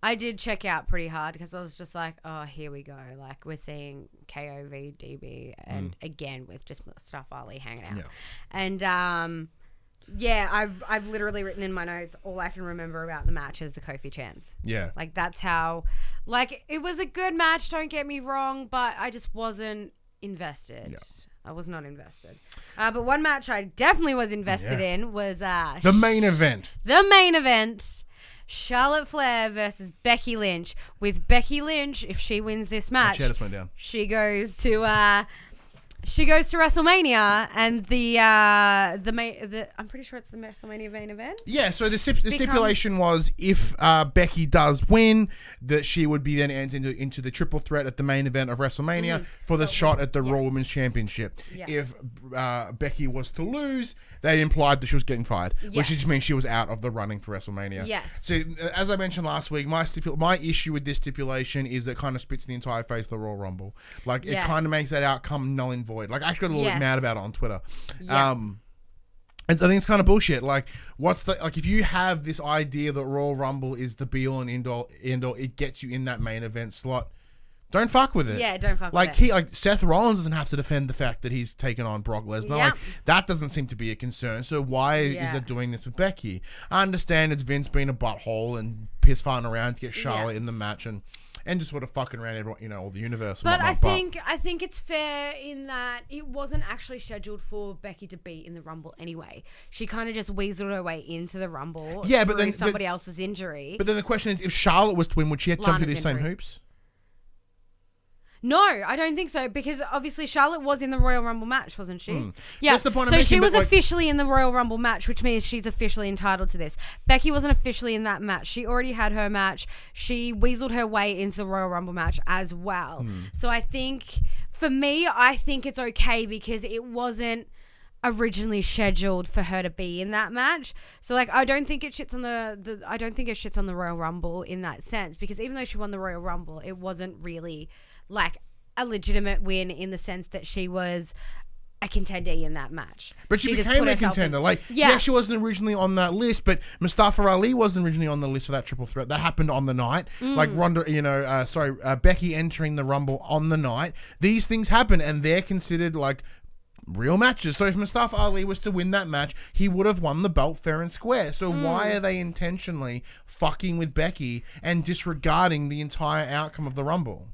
I did check out pretty hard because I was just like, oh, here we go. Like, we're seeing KO v DB and again with just Mustafa Ali hanging out. Yeah. And... I've literally written in my notes, all I can remember about the match is the Kofi chants. Yeah. Like, that's how... Like, it was a good match, don't get me wrong, but I just wasn't invested. Yeah. I was not invested. But one match I definitely was invested in was... the main event. The main event. Charlotte Flair versus Becky Lynch. With Becky Lynch, if she wins this match... just went down. She goes to... She goes to WrestleMania, and I'm pretty sure it's the WrestleMania main event. Yeah, so the stipulation was if Becky does win, that she would be then entered into the triple threat at the main event of WrestleMania for the shot at the Raw Women's Championship. Yeah. If Becky was to lose, they implied that she was getting fired, which just means she was out of the running for WrestleMania. Yes. So as I mentioned last week, my issue with this stipulation is that it kind of spits the entire face of the Royal Rumble. Like, it kind of makes that outcome null and void. Like, I actually got a little bit mad about it on Twitter. Yeah. And I think it's kind of bullshit. Like, if you have this idea that Royal Rumble is the be all and end all, it gets you in that main event slot. Don't fuck with it. Yeah, don't fuck with it. Like Seth Rollins doesn't have to defend the fact that he's taken on Brock Lesnar. Like, that doesn't seem to be a concern. So why is it doing this with Becky? I understand it's Vince being a butthole and piss farting around to get Charlotte in the match and just sort of fucking around everyone, all the universe. But I think it's fair in that it wasn't actually scheduled for Becky to be in the Rumble anyway. She kind of just weaseled her way into the Rumble. Yeah, but then somebody else's injury. But then the question is, if Charlotte was to win, would she have to jump through these same hoops? No, I don't think so, because obviously Charlotte was in the Royal Rumble match, wasn't she? Yeah, that's the point so she was officially in the Royal Rumble match, which means she's officially entitled to this. Becky wasn't officially in that match. She already had her match. She weaseled her way into the Royal Rumble match as well. So I think, for me, I think it's okay because it wasn't originally scheduled for her to be in that match. So like, I don't think it shits on the Royal Rumble in that sense, because even though she won the Royal Rumble, it wasn't really like a legitimate win in the sense that she was a contender in that match. But she became a contender. She wasn't originally on that list, but Mustafa Ali wasn't originally on the list for that triple threat. That happened on the night. Like Becky entering the Rumble on the night. These things happen and they're considered like real matches. So if Mustafa Ali was to win that match, he would have won the belt fair and square. So why are they intentionally fucking with Becky and disregarding the entire outcome of the Rumble?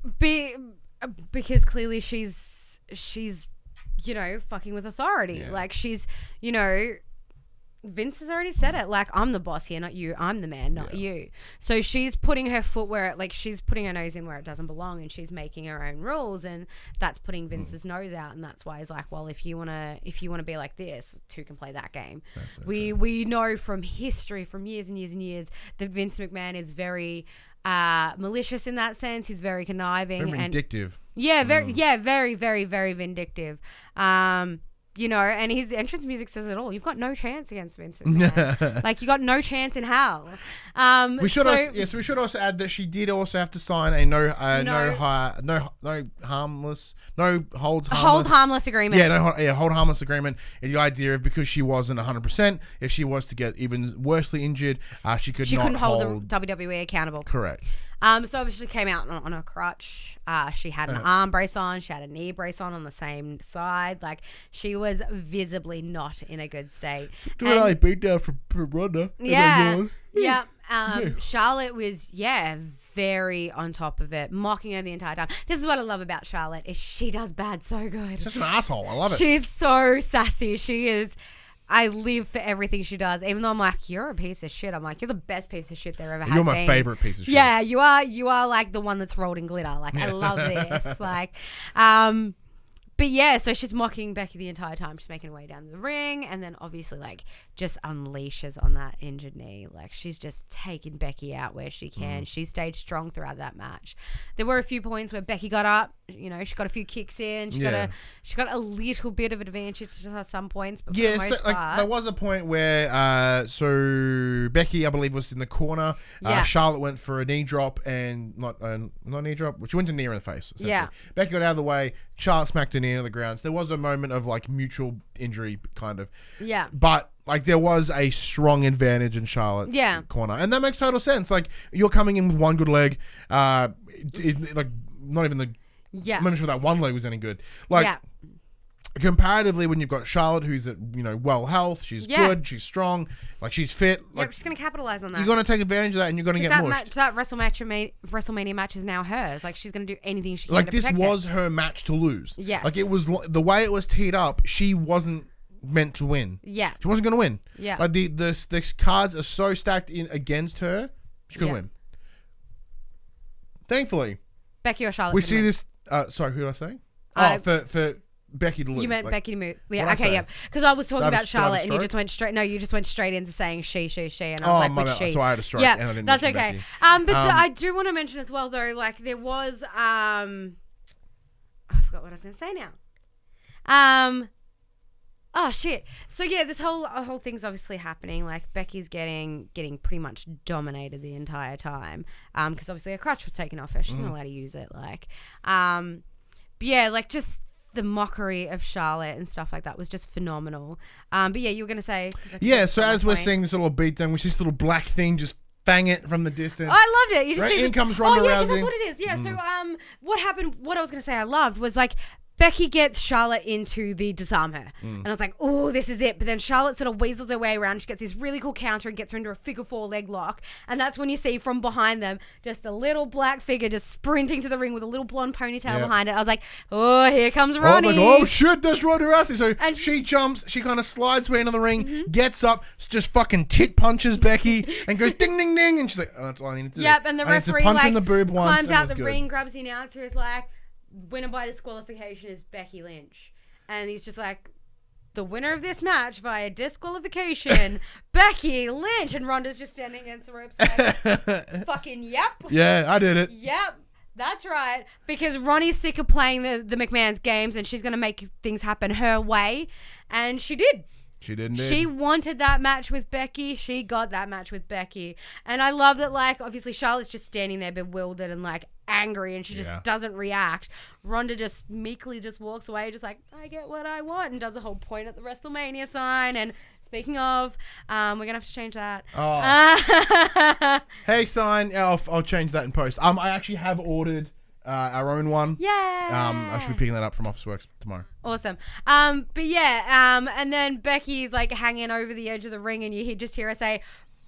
Because clearly she's fucking with authority. Yeah. Like, she's, Vince has already said it. Like, I'm the boss here, not you. I'm the man, not you. So she's putting her foot she's putting her nose in where it doesn't belong, and she's making her own rules, and that's putting Vince's nose out, and that's why he's like, well, if you wanna be like this, two can play that game. We know from history, from years and years and years, that Vince McMahon is very malicious in that sense. He's very conniving, very vindictive. Very, very, very vindictive. You know, and his entrance music says it all. You've got no chance against Vince McMahon. Like, you got no chance in hell. We should also add that she did also have to sign a no hold harmless agreement. Hold harmless agreement. And the idea of because she wasn't 100%, if she was to get even worsely injured, she couldn't hold the WWE accountable. Correct. So obviously came out on a crutch. She had an arm brace on. She had a knee brace on the same side. Like, she was visibly not in a good state. I beat down for Ronda. Yeah. Charlotte was, very on top of it, mocking her the entire time. This is what I love about Charlotte, is she does bad so good. She's an asshole. I love it. She's so sassy. She is... I live for everything she does. Even though I'm like, you're a piece of shit. I'm like, you're the best piece of shit there ever has been. You're my favorite piece of shit. Yeah, you are like the one that's rolled in glitter. Like, I love this. Like, but yeah, so she's mocking Becky the entire time. She's making her way down the ring, and then obviously like just unleashes on that injured knee. Like, she's just taking Becky out where she can. She stayed strong throughout that match. There were a few points where Becky got up. You know, she got a few kicks in. She got a little bit of advantage at some points. But for the most part, there was a point where so Becky, I believe, was in the corner. Charlotte went for a knee drop and not knee drop. She went to knee her in the face. Yeah. Becky got out of the way. Charlotte smacked her knee into the ground. So there was a moment of like mutual injury, kind of. Yeah. But like there was a strong advantage in Charlotte's corner, and that makes total sense. Like, you're coming in with one good leg, like not even the. Yeah. I'm not sure that one leg was any good. Like, comparatively, when you've got Charlotte, who's at well health, she's good, she's strong, like she's fit. Like, she's gonna capitalize on that. You're gonna take advantage of that, and you're gonna get mushed. That WrestleMania match is now hers. Like, she's gonna do anything she can. Like, this was her match to lose. Yes. Like, it was the way it was teed up. She wasn't meant to win. Yeah. She wasn't gonna win. Yeah. Like the cards are so stacked in against her. She couldn't win. Thankfully, Becky or Charlotte. We see this. Sorry, who did I say? For Becky to lose. You meant Becky to move. Yeah, okay, yeah. Because I was talking about Charlotte, and you just went straight. No, you just went straight into saying she, and I was like, she. So I had a stroke. Yeah, and I didn't that's okay. Becky. But I do want to mention as well, though, like there was I forgot what I was going to say now. Oh shit! So yeah, this whole thing's obviously happening. Like, Becky's getting pretty much dominated the entire time. Because obviously her crutch was taken off her. She's not allowed to use it. Like, but yeah, like just the mockery of Charlotte and stuff like that was just phenomenal. But yeah, you were gonna say. Yeah. So as we're seeing this little beatdown, which this little black thing just. Bang it from the distance. I loved it. You just right? see in comes Ronda Rousey. That's what it is. Yeah. So what happened? What I was gonna say, I loved was like. Becky gets Charlotte into the disarm her. And I was like, oh, this is it. But then Charlotte sort of weasels her way around. She gets this really cool counter and gets her into a figure 4 leg lock. And that's when you see from behind them just a little black figure just sprinting to the ring with a little blonde ponytail behind it. I was like, oh, here comes Ronnie. I'm like, oh shit, that's Ronda Rousey. So and she jumps, she kind of slides way into the ring, gets up, just fucking tit punches Becky and goes ding, ding, ding. And she's like, oh, that's all I need to do. Yep, and the referee punch in the boob once, climbs out the ring, grabs the announcer, is like, winner by disqualification is Becky Lynch. And he's just like, the winner of this match via disqualification, Becky Lynch. And Ronda's just standing against the ropes like, fucking yep. Yeah, I did it. Yep, that's right. Because Ronnie's sick of playing the McMahon's games, and she's going to make things happen her way. And she did. She didn't. She wanted that match with Becky. She got that match with Becky. And I love that, like, obviously Charlotte's just standing there bewildered and, like, angry, and she just doesn't react. Ronda just meekly just walks away, just like, I get what I want, and does a whole point at the WrestleMania sign. And speaking of, we're going to have to change that. Oh. Hey, sign. I'll change that in post. I actually have ordered our own one. Yeah. I should be picking that up from Officeworks tomorrow. Awesome. But yeah, and then Becky's like hanging over the edge of the ring, and you just hear her say,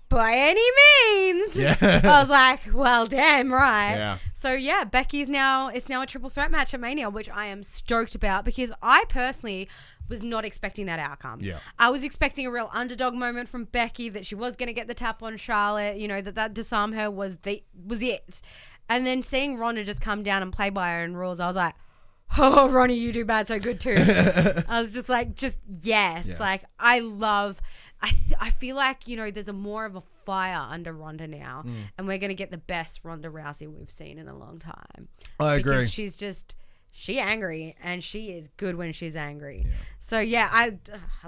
by any means. Yeah. I was like, well, damn right. Yeah. So yeah, it's now a triple threat match at Mania, which I am stoked about, because I personally was not expecting that outcome. Yeah. I was expecting a real underdog moment from Becky, that she was going to get the tap on Charlotte, you know, that disarm her was it. And then seeing Ronda just come down and play by her own rules, I was like, oh, Ronnie, you do bad so good too. I was just like, yes. Yeah. Like, I feel like, you know, there's more of a fire under Ronda now. And we're going to get the best Ronda Rousey we've seen in a long time. I agree. Because she angry, and she is good when she's angry. Yeah. So yeah, I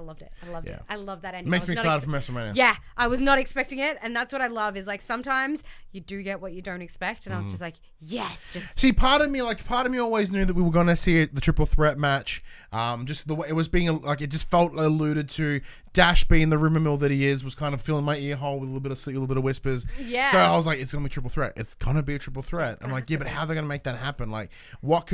loved it. I loved it. I love that ending. Makes me excited for WrestleMania. Yeah, I was not expecting it, and that's what I love. Is like sometimes you do get what you don't expect, and I was just like, yes. Just see, part of me always knew that we were going to see the triple threat match. Just the way it was being like, it just felt alluded to. Dash being the rumor mill that he is was kind of filling my ear hole with a little bit of whispers. Yeah. So I was like, it's gonna be triple threat. It's gonna be a triple threat. I'm like, yeah, but how are they gonna make that happen? Like, what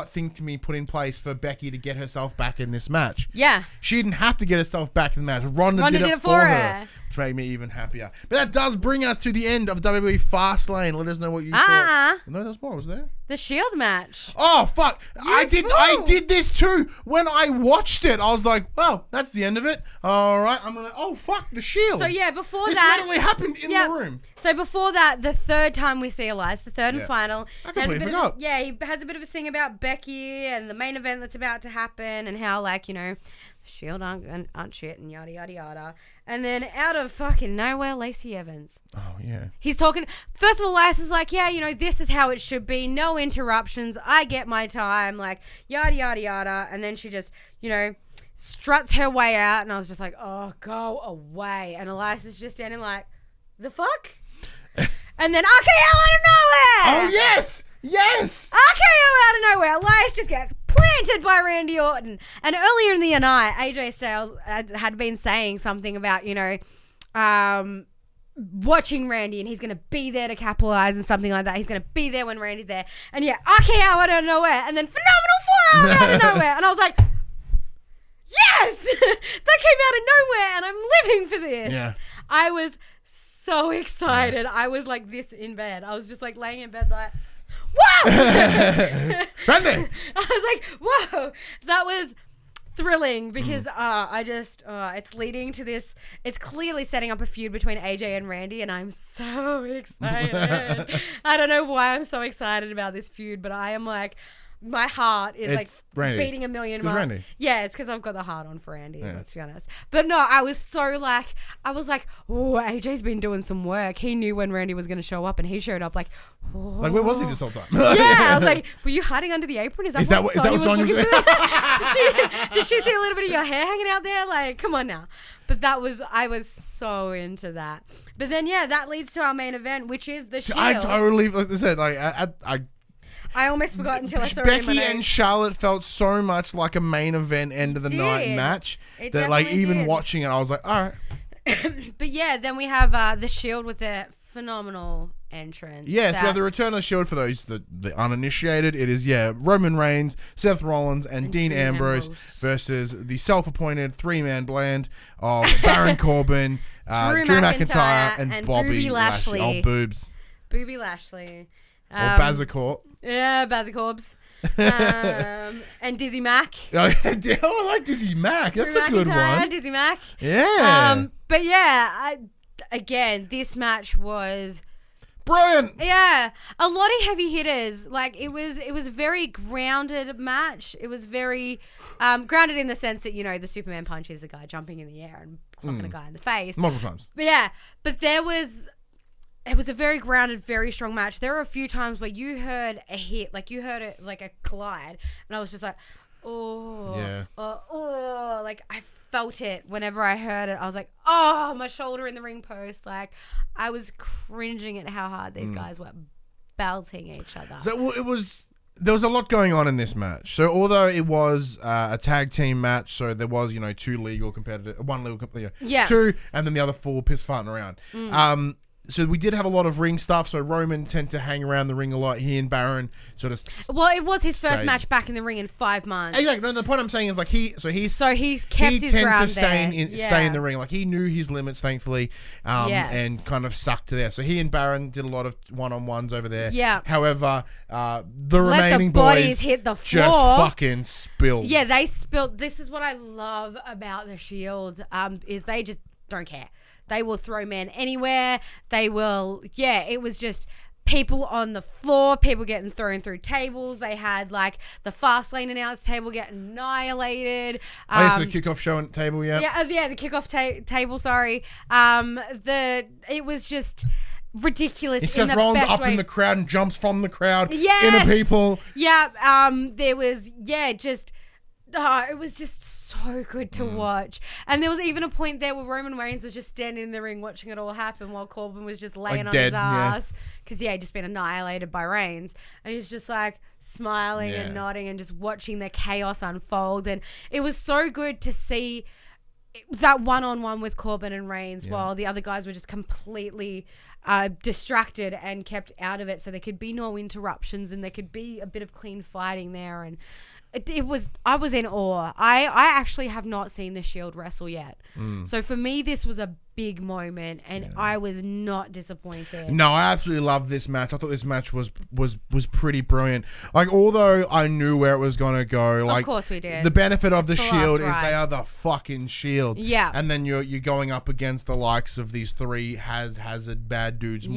thing can be put in place for Becky to get herself back in this match? Yeah. She didn't have to get herself back in the match. Ronda did it for her. Which made me even happier. But that does bring us to the end of WWE Fastlane. Let us know what you thought. No, there's more. Was there? The Shield match. Oh fuck! I did this too. When I watched it, I was like, "Well, that's the end of it." All right, I'm gonna. Oh fuck, the Shield. So yeah, before this that, literally happened in the room. So before that, the third time we see Elias, the third and final. I completely forgot. He has a bit of a thing about Becky and the main event that's about to happen, and how Shield aren't shit and yada yada yada. And then out of fucking nowhere, Lacey Evans. Oh yeah. He's talking. First of all, Elias is like, this is how it should be. No interruptions. I get my time. Like yada yada yada. And then she just, struts her way out, and I was just like, oh, go away. And Elias is just standing like, the fuck? And then RKO out of nowhere. Oh yes. Yes! RKO out of nowhere. Elias just gets planted by Randy Orton. And earlier in the night, AJ Styles had been saying something about, watching Randy, and he's going to be there to capitalize and something like that. He's going to be there when Randy's there. And yeah, RKO out of nowhere. And then phenomenal forearm out of nowhere. And I was like, yes! That came out of nowhere, and I'm living for this. Yeah. I was so excited. I was like this in bed. I was just like laying in bed like, whoa! Randy! I was like, whoa! That was thrilling because it's leading to this. It's clearly setting up a feud between AJ and Randy, and I'm so excited. I don't know why I'm so excited about this feud, but I am like, my heart is beating a million miles. Randy. Yeah, it's because I've got the heart on for Randy, let's be honest. But no, I was like, oh, AJ's been doing some work. He knew when Randy was going to show up, and he showed up like, oh. Like, where was he this whole time? Yeah, I was like, were you hiding under the apron? Is that what Sonya was looking for? Did she see a little bit of your hair hanging out there? Like, come on now. But I was so into that. But then, that leads to our main event, which is the Shield. I totally, like I said, I almost forgot until I saw it in my Becky notes. and Charlotte felt so much like a main event end of the night match that even watching it, I was like, all right. But yeah, then we have the Shield with their phenomenal entrance. Yes, we have the return of the Shield for those the uninitiated. It is Roman Reigns, Seth Rollins, and Dean Ambrose versus the self-appointed three-man blend of Baron Corbin, Drew McIntyre, and Bobby Lashley. Oh, boobs. Booby Lashley. Or Bazacorp. Yeah, Bazacorps. And Dizzy Mac. Oh, I like Dizzy Mac. That's a good one. Dizzy Mac. Yeah. But yeah, again, this match was brilliant. Yeah, a lot of heavy hitters. Like it was a very grounded match. It was very grounded in the sense that the Superman punch is a guy jumping in the air and clocking a guy in the face multiple times. But yeah, but it was a very grounded, very strong match. There were a few times where you heard a hit, like you heard it like a collide, and I was just like, like I felt it whenever I heard it. I was like, oh, my shoulder in the ring post. Like I was cringing at how hard these guys were belting each other. So there was a lot going on in this match. So although it was a tag team match, so there was two legal competitors, one legal competitor, two, and then the other four piss farting around. So we did have a lot of ring stuff. So Roman tend to hang around the ring a lot. He and Baron sort of. Well, it was his first match back in the ring in 5 months. Exactly. No, the point I'm saying is like he's kept his ground to stay in the ring. Like he knew his limits, thankfully, and kind of stuck to there. So he and Baron did a lot of one-on-ones over there. Yeah. However, the remaining boys hit the floor. Just fucking spilled. Yeah, they spilled. This is what I love about the Shield. Is they just don't care. They will throw men anywhere. They will, it was just people on the floor, people getting thrown through tables. They had like the Fastlane announce table get annihilated. So the kickoff show table, yeah. Yeah, the kickoff table, sorry. It was just ridiculous. It's in Seth the Rollins best up way. in the crowd and jumps from the crowd Yes! into people. Yeah, there was, just... it was just so good to watch. And there was even a point there where Roman Reigns was just standing in the ring watching it all happen while Corbin was just laying Like on dead, his ass. Because, he'd just been annihilated by Reigns. And he's just like smiling and nodding and just watching the chaos unfold. And it was so good to see that one-on-one with Corbin and Reigns while the other guys were just completely distracted and kept out of it, so there could be no interruptions and there could be a bit of clean fighting there. And I was in awe. I actually have not seen the Shield wrestle yet. So for me, this was a big moment, and I was not disappointed. No, I absolutely loved this match. I thought this match was pretty brilliant. Like, although I knew where it was gonna go, like, of course we did. The benefit of the It's the Shield last is they ride. are the fucking Shield. Yeah. And then you're going up against the likes of these three hazard bad dudes,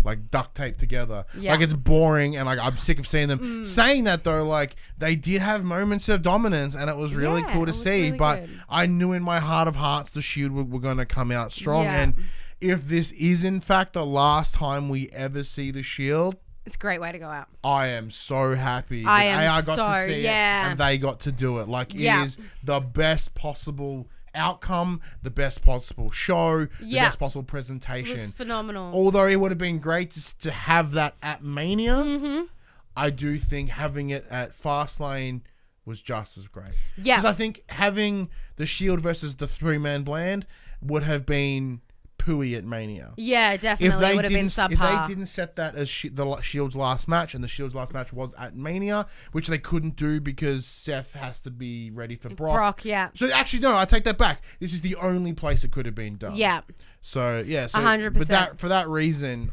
like duct taped together. Yeah. Like, it's boring, and like I'm sick of seeing them. Saying that though, like, they did have moments of dominance, and it was really cool to see. Really but good. I knew in my heart of hearts the Shield were going to come out strong. Yeah. And if this is in fact the last time we ever see the Shield, It's a great way to go out. I am so happy I that am I got to so- see yeah. it and they got to do it. Like, it Yeah. is the best possible outcome, the best possible show, the Yeah. best possible It was presentation. phenomenal. Although it would have been great to have that at Mania, Mm-hmm. I do think having it at Fastlane was just as great. Yeah. Because I think having the Shield versus the three-man bland would have been pooey at Mania. Yeah, definitely. It would have been subpar. If they didn't set that as the Shield's last match, and the Shield's last match was at Mania, which they couldn't do because Seth has to be ready for Brock. Yeah. So actually, no, I take that back. This is the only place it could have been done. Yeah. So yeah, so 100%. But for that reason,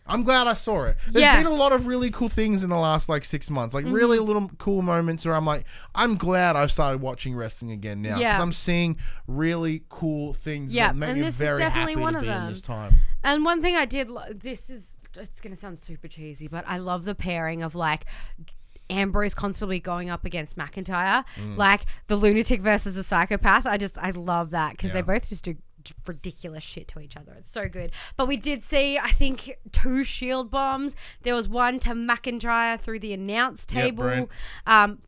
I'm glad I saw it. There's Yeah. been a lot of really cool things in the last like 6 months, like really little cool moments where I'm like, I'm glad I've started watching wrestling again now because Yeah. I'm seeing really cool things Yeah, that make and me this is very definitely happy one to of be in them. this time. And one thing I did, it's going to sound super cheesy, but I love the pairing of like Ambrose constantly going up against McIntyre, like the lunatic versus the psychopath. I love that because they both just do ridiculous shit to each other. It's so good. But we did see, I think, 2 Shield bombs. There was one to McIntyre through the announce table. brilliant.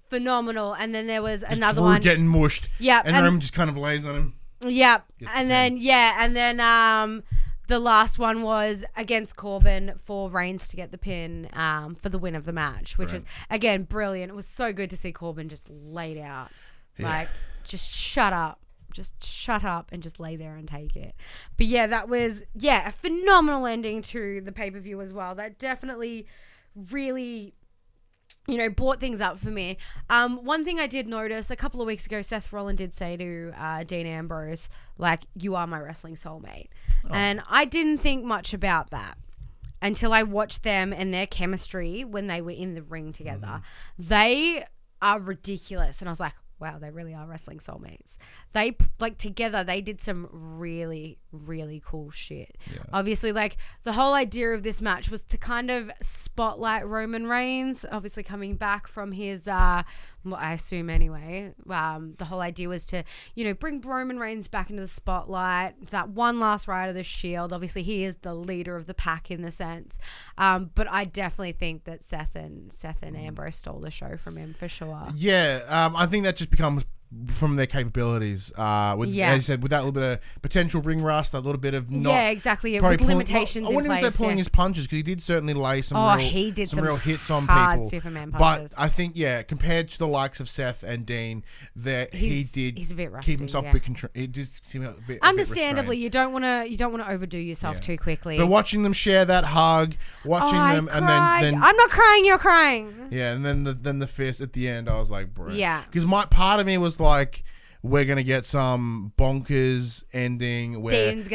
Phenomenal. And then there was Just another Drew one. getting mushed. Yeah, and Roman just kind of lays on him. Yeah, Gets and the then the last one was against Corbin for Reigns to get the pin for the win of the match, which was again brilliant. It was so good to see Corbin just laid out, like just shut up and just lay there and take it. But yeah, that was a phenomenal ending to the pay-per-view as well. That definitely really, brought things up for me. One thing I did notice a couple of weeks ago, Seth Rollins did say to Dean Ambrose, like, "You are my wrestling soulmate." And I didn't think much about that until I watched them and their chemistry when they were in the ring together. They are ridiculous. And I was like, wow, they really are wrestling soulmates. They, like, together, they did some really, really cool shit. Yeah. Obviously, like, the whole idea of this match was to kind of spotlight Roman Reigns, obviously coming back from his, I assume anyway. The whole idea was to, bring Roman Reigns back into the spotlight. That one last ride of the Shield. Obviously, he is the leader of the pack in the sense. But I definitely think that Seth and Ambrose stole the show from him for sure. Yeah, I think that just becomes from their capabilities. As you said, with that little bit of potential ring rust, that little bit of exactly. With limitations I wouldn't in even place. say pulling his punches because he did certainly lay some real hits on hard people. Superman punches. But I think compared to the likes of Seth and Dean, he's a bit rusty, keep himself a bit control. It just seemed a bit understandably, a bit you don't want to overdo yourself too quickly. But watching them share that hug, and then I'm not crying, you're crying. Yeah, and then the fist at the end, I was like, bro. Yeah. Because my part of me was like, we're gonna get some bonkers ending where Dean's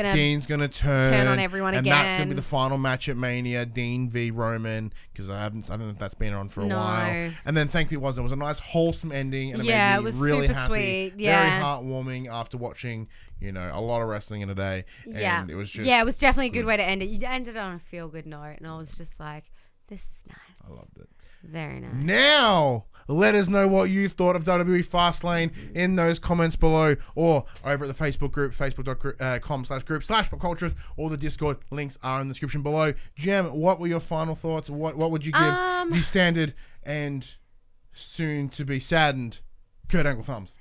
gonna turn on everyone and again, and that's gonna be the final match at Mania, Dean v Roman. Because I don't think that's been on for a while. And then thankfully it wasn't. It was a nice wholesome ending, and it made me it was really super happy. Sweet. Yeah, very heartwarming after watching a lot of wrestling in a day. And it was just it was definitely a good way to end it. You ended on a feel good note, and I was just like, this is nice. I loved it. Very nice. Now, let us know what you thought of WWE Fastlane in those comments below or over at the Facebook group, facebook.com/group/popculturist, or the Discord. Links are in the description below. Jem, what were your final thoughts? What would you give the standard and soon to be saddened Kurt Angle thumbs?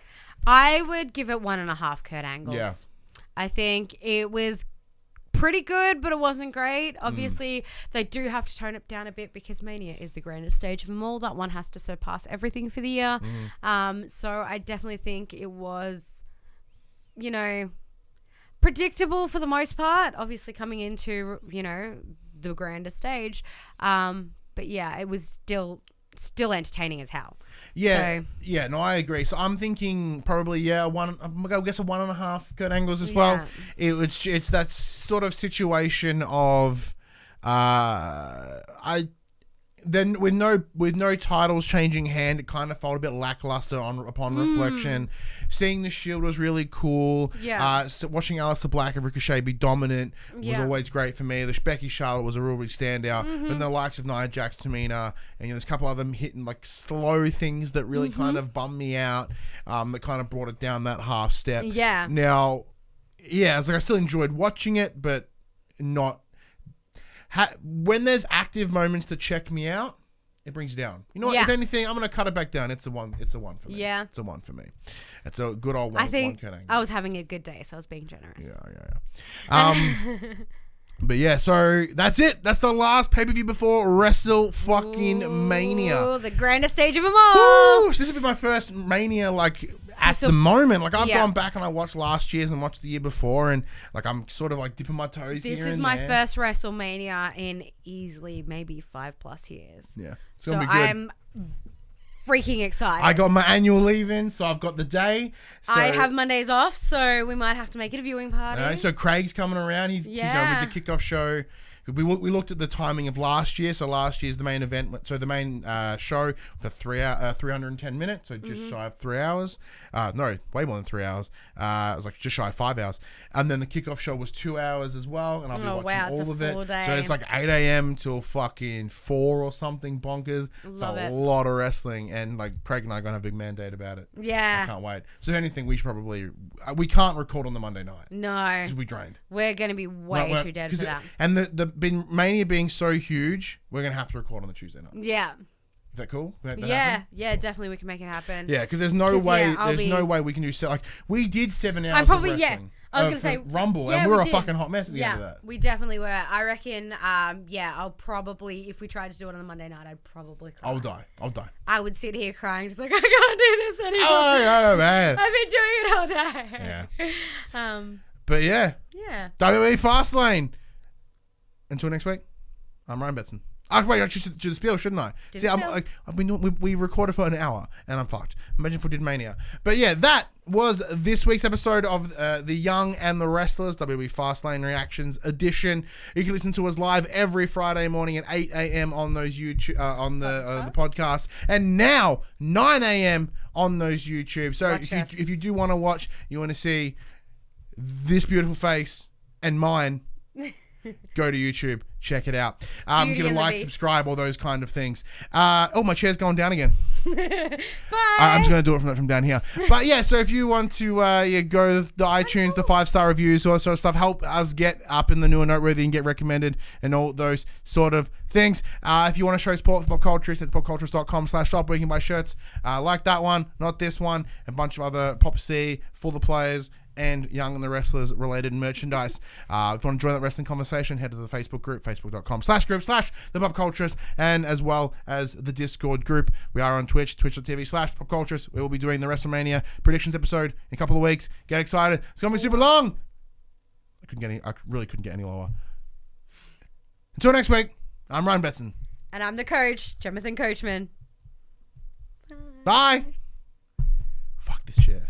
I would give it 1.5 Kurt Angles. Yeah. I think it was pretty good, but it wasn't great. Obviously, they do have to tone it down a bit because Mania is the grandest stage of them all. That one has to surpass everything for the year. So I definitely think it was, you know, predictable for the most part. Obviously, coming into, you know, the grandest stage. But yeah, it was still entertaining as hell. Yeah, no, I agree. So I'm thinking probably I'm gonna guess a 1.5 Kurt Angles as well. It's that sort of situation of then with no titles changing hand, it kind of felt a bit lackluster upon reflection. Seeing the Shield was really cool. So watching Aleister Black and Ricochet be dominant was always great for me. The Becky Charlotte was a real big standout. And the likes of Nia Jax, Tamina, and there's a couple of them hitting like slow things that really kind of bummed me out. That kind of brought it down that half step. Now, it's like I still enjoyed watching it, but not. When there's active moments to check me out, it brings it down. You know what? If anything, I'm gonna cut it back down. It's a one. It's a 1 for me. Yeah, it's a 1 for me. It's a good old 1. I think Kurt Angle. I was having a good day, so I was being generous. But yeah, so that's it. That's the last pay-per-view before Wrestlemania. The grandest stage of them all. So this will be my first Mania, like, at the moment. Like, I've gone back and I watched last year's and watched the year before, and, like, I'm sort of, like, dipping my toes here and there. This is my first WrestleMania in easily maybe 5+ years. Yeah. It's so gonna be good. I'm freaking excited. I got my annual leave in, so I've got the day. So I have Mondays off, so we might have to make it a viewing party. So Craig's coming around. He's with the kickoff show. We looked at the timing of last year. So last year's the main event. So the main show for 310 minutes. So just shy of 3 hours. No, way more than 3 hours. It was like just shy of 5 hours. And then the kickoff show was 2 hours as well. And I'll be watching all of it. Day. So it's like 8 a.m. till fucking 4 or something bonkers. It's a lot of wrestling. And like Craig and I are going to have a big mandate about it. Yeah. I can't wait. So if anything, we should probably... we can't record on the Monday night. No. Because we drained. We're going to be way too dead for that. And the Mania being so huge, we're going to have to record on the Tuesday night. Yeah. Is that cool? Definitely we can make it happen. Yeah, because there's no way no way we can do like we did 7 hours of wrestling. I was going to say Rumble, and we were a fucking hot mess at the end of that. We definitely were. I reckon I'll probably, if we tried to do it on the Monday night, I'd probably cry. I'll die. I would sit here crying just like, I can't do this anymore. Oh man. I've been doing it all day. Yeah. But yeah. WWE Fastlane. Until next week, I'm Ryan Betson. Wait, I should do the spiel, shouldn't I? I've been doing, we recorded for an hour and I'm fucked. Imagine if we did Mania. But yeah, that was this week's episode of The Young and the Wrestlers, WWE Fastlane Reactions Edition. You can listen to us live every Friday morning at 8 a.m. on those YouTube, on the podcast. And now, 9 a.m. on those YouTube. So if you do want to watch, you want to see this beautiful face and mine, go to YouTube, check it out. Give a like, subscribe, all those kind of things. My chair's going down again. Bye. I'm just going to do it from down here. But yeah, so if you want to go the iTunes, the 5-star reviews, all that sort of stuff, help us get up in the new and noteworthy and get recommended and all those sort of things. If you want to show support for Pop Culturist, at popculturist.com/shop where you can buy shirts like that one, not this one, a bunch of other PopC for the players and Young and the Wrestlers related merchandise. If you want to join that wrestling conversation, head to the Facebook group, facebook.com/group/the-popculturist, and as well as the Discord group. We are on Twitch, twitch.tv/popculturist. We will be doing the WrestleMania predictions episode in a couple of weeks. Get excited. It's going to be super long. I really couldn't get any lower. Until next week, I'm Ryan Betson. And I'm the coach, Jonathan Coachman. Bye. Fuck this chair.